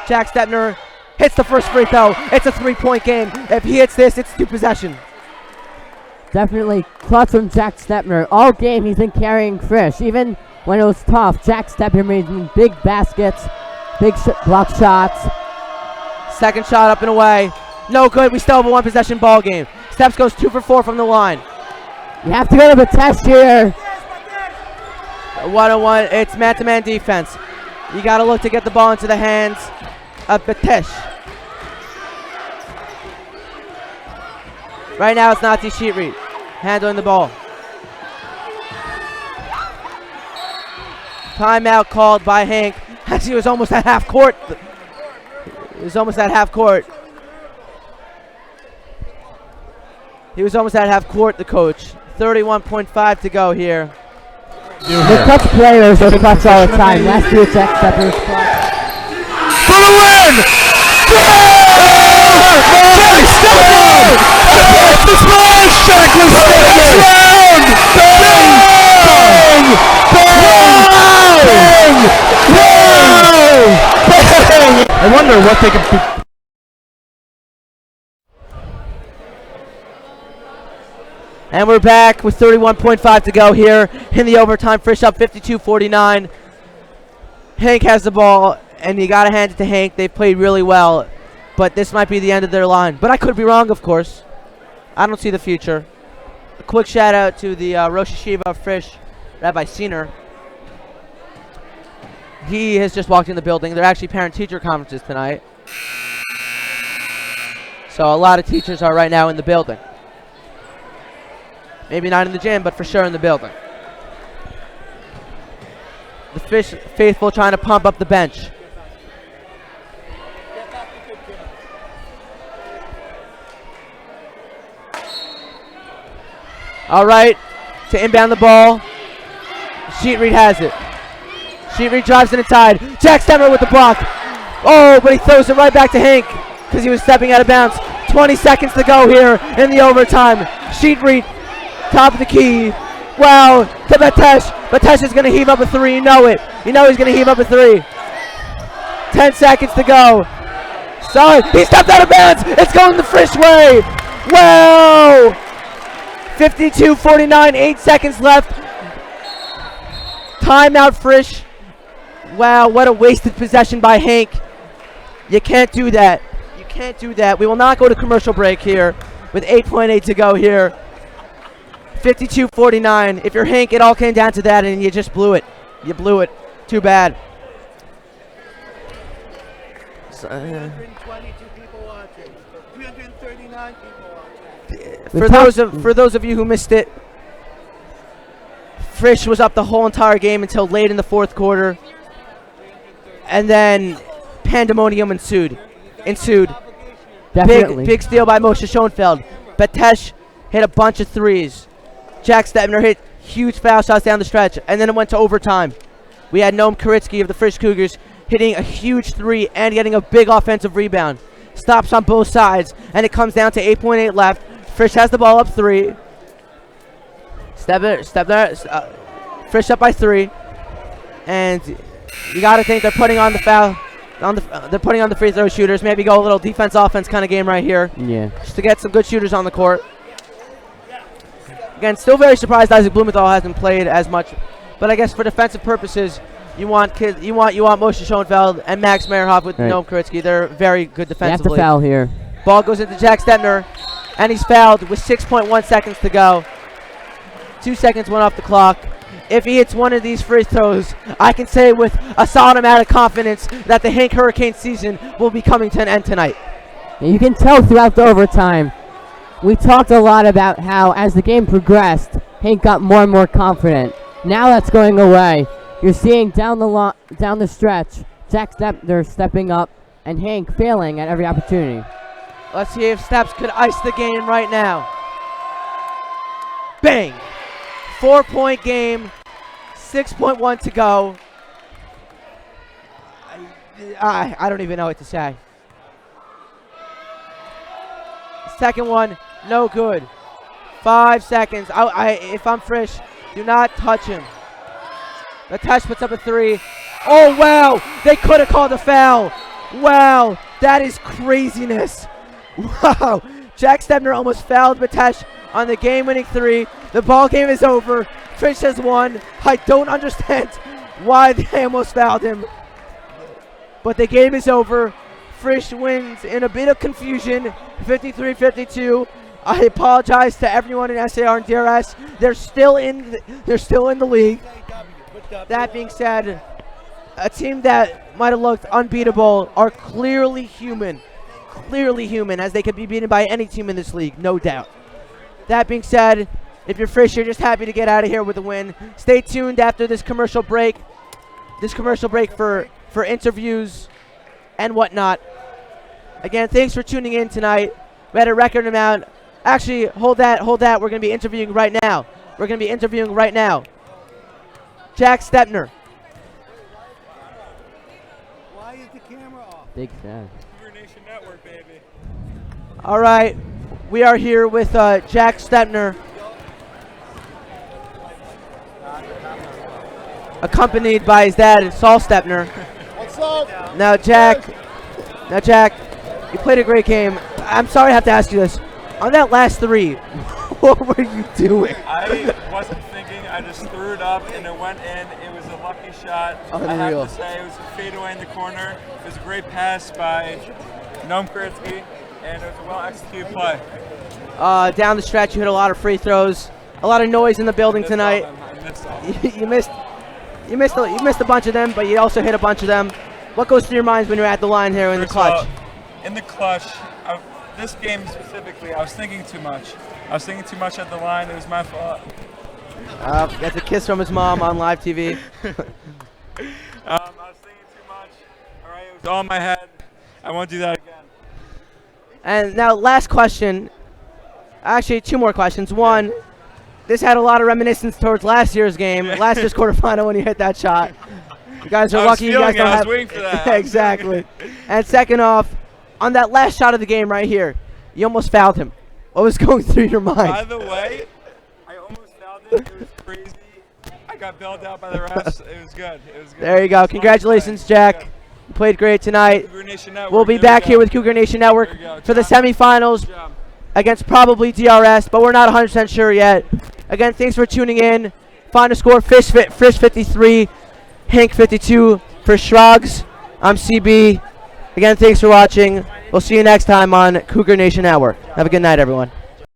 Jack Stepner hits the first free throw. It's a 3-point game. If he hits this, it's 2 possession. Definitely clutch from Jack Stepner. All game he's been carrying Frisch. Even when it was tough, Jack Stepner made big baskets, big block shots. Second shot up and away. No good. We still have a 1-possession ball game. Steps goes 2 for 4 from the line. You have to go to the test here. 1-on-1. It's man-to-man defense. You got to look to get the ball into the hands of Batesh. Right now it's Nazi Sheetree handling the ball. Timeout called by HANC as he was almost at half court. He was almost at half court. The coach. 31.5 to go here. The clutch players are clutch all the time. Last year's Jack Stepner's clutch. For the win! The smash check was taken! I wonder what they could be. And we're back with 31.5 to go here in the overtime. Frisch up 52-49. HANC has the ball, and you got to hand it to HANC. They've played really well, but this might be the end of their line. But I could be wrong, of course. I don't see the future. A quick shout out to the Rosh Hashiva of Frisch, Rabbi Siner. He has just walked in the building. They're actually parent-teacher conferences tonight. So a lot of teachers are right now in the building. Maybe not in the gym, but for sure in the building. The Frisch faithful trying to pump up the bench. All right, to inbound the ball. Sheetree has it. Sheetree drives in inside. Jack Stemmer with the block. Oh, but he throws it right back to HANC because he was stepping out of bounds. 20 seconds to go here in the overtime. Sheetree, top of the key. Wow, to Batesh. Batesh is going to heave up a three. You know it. You know he's going to heave up a three. 10 seconds to go. Sorry, he stepped out of bounds. It's going the Frisch way. Wow. 52-49, 8 seconds left. Timeout Frisch. Wow, what a wasted possession by HANC. You can't do that. You can't do that. We will not go to commercial break here with 8.8 to go here. 52-49. If you're HANC, it all came down to that, and you just blew it. You blew it. Too bad. So, 322 people watching. 339 people watching. For those of you who missed it, Frisch was up the whole entire game until late in the fourth quarter, and then pandemonium ensued. Definitely. Big steal by Moshe Schoenfeld. Batesh hit a bunch of threes. Jack Stepner hit huge foul shots down the stretch, and then it went to overtime. We had Noam Karitsky of the Frisch Cougars hitting a huge three and getting a big offensive rebound. Stops on both sides, and it comes down to 8.8 left. Frisch has the ball up three. Frisch up by three, and you got to think they're putting on the foul. They're putting on the free throw shooters. Maybe go a little defense-offense kind of game right here. Yeah. Just to get some good shooters on the court. Again, still very surprised Isaac Blumenthal hasn't played as much, but I guess for defensive purposes, you want Moshe Schoenfeld and Max Meyerhoff with Noam Karitsky. They're very good defensively. You have to foul here. Ball goes into Jack Stepner, and he's fouled with 6.1 seconds to go. 2 seconds went off the clock. If he hits one of these free throws, I can say with a solid amount of confidence that the HANC Hurricanes season will be coming to an end tonight. You can tell throughout the overtime, we talked a lot about how as the game progressed, HANC got more and more confident. Now that's going away. You're seeing down the stretch, Jack Stepner stepping up and HANC failing at every opportunity. Let's see if Steps could ice the game right now. Bang! 4-point game, 6.1 to go. I don't even know what to say. Second one, no good. 5 seconds. If I'm Frisch, do not touch him. Batesh puts up a three. Oh, wow. They could have called a foul. Wow. That is craziness. Wow. Jack Stepner almost fouled Batesh on the game-winning three. The ball game is over. Frisch has won. I don't understand why they almost fouled him. But the game is over. Frisch wins in a bit of confusion, 53-52. I apologize to everyone in SAR and DRS. They're still in the league. That being said, a team that might have looked unbeatable are clearly human, as they could be beaten by any team in this league, no doubt. That being said, if you're Frisch, you're just happy to get out of here with a win. Stay tuned after this commercial break. For interviews and whatnot. Again, thanks for tuning in tonight. We had a record amount. Actually, hold that. We're going to be interviewing right now. Jack Stepner. Why is the camera off? Big fan. Cougar Nation Network, baby. All right. We are here with Jack Stepner, accompanied by his dad, Saul Stepner. What's up? Now, Jack, you played a great game. I'm sorry I have to ask you this. On that last three, what were you doing? I wasn't thinking. I just threw it up, and it went in. It was a lucky shot. Unreal. I have to say, it was a fadeaway in the corner. It was a great pass by Noam Kritsky, and it was a well-executed play. Down the stretch, you hit a lot of free throws. A lot of noise in the building tonight. You missed a bunch of them, but you also hit a bunch of them. What goes through your minds when you're at the line here in the clutch? In the clutch, this game specifically, I was thinking too much. I was thinking too much at the line. It was my fault. That's a kiss from his mom on live TV. I was thinking too much. All right, it was all in my head. I won't do that again. And now, last question. Actually, two more questions. One, this had a lot of reminiscence towards last year's game, last year's quarterfinal when you hit that shot. You guys are lucky. You guys don't have. I was waiting for that. Exactly. And second off, on that last shot of the game right here, you almost fouled him. What was going through your mind? By the way, I almost fouled it. It was crazy. I got bailed out by the refs. It was good. There you go. Congratulations, Jack. You played great tonight. Cougar Nation Network. We'll be back here with Cougar Nation Network for the semifinals against probably DRS, but we're not 100% sure yet. Again, thanks for tuning in. Final score, Frisch 53, HANC 52 for Shrugs. I'm CB. Again, thanks for watching. We'll see you next time on Cougar Nation Network. Have a good night, everyone.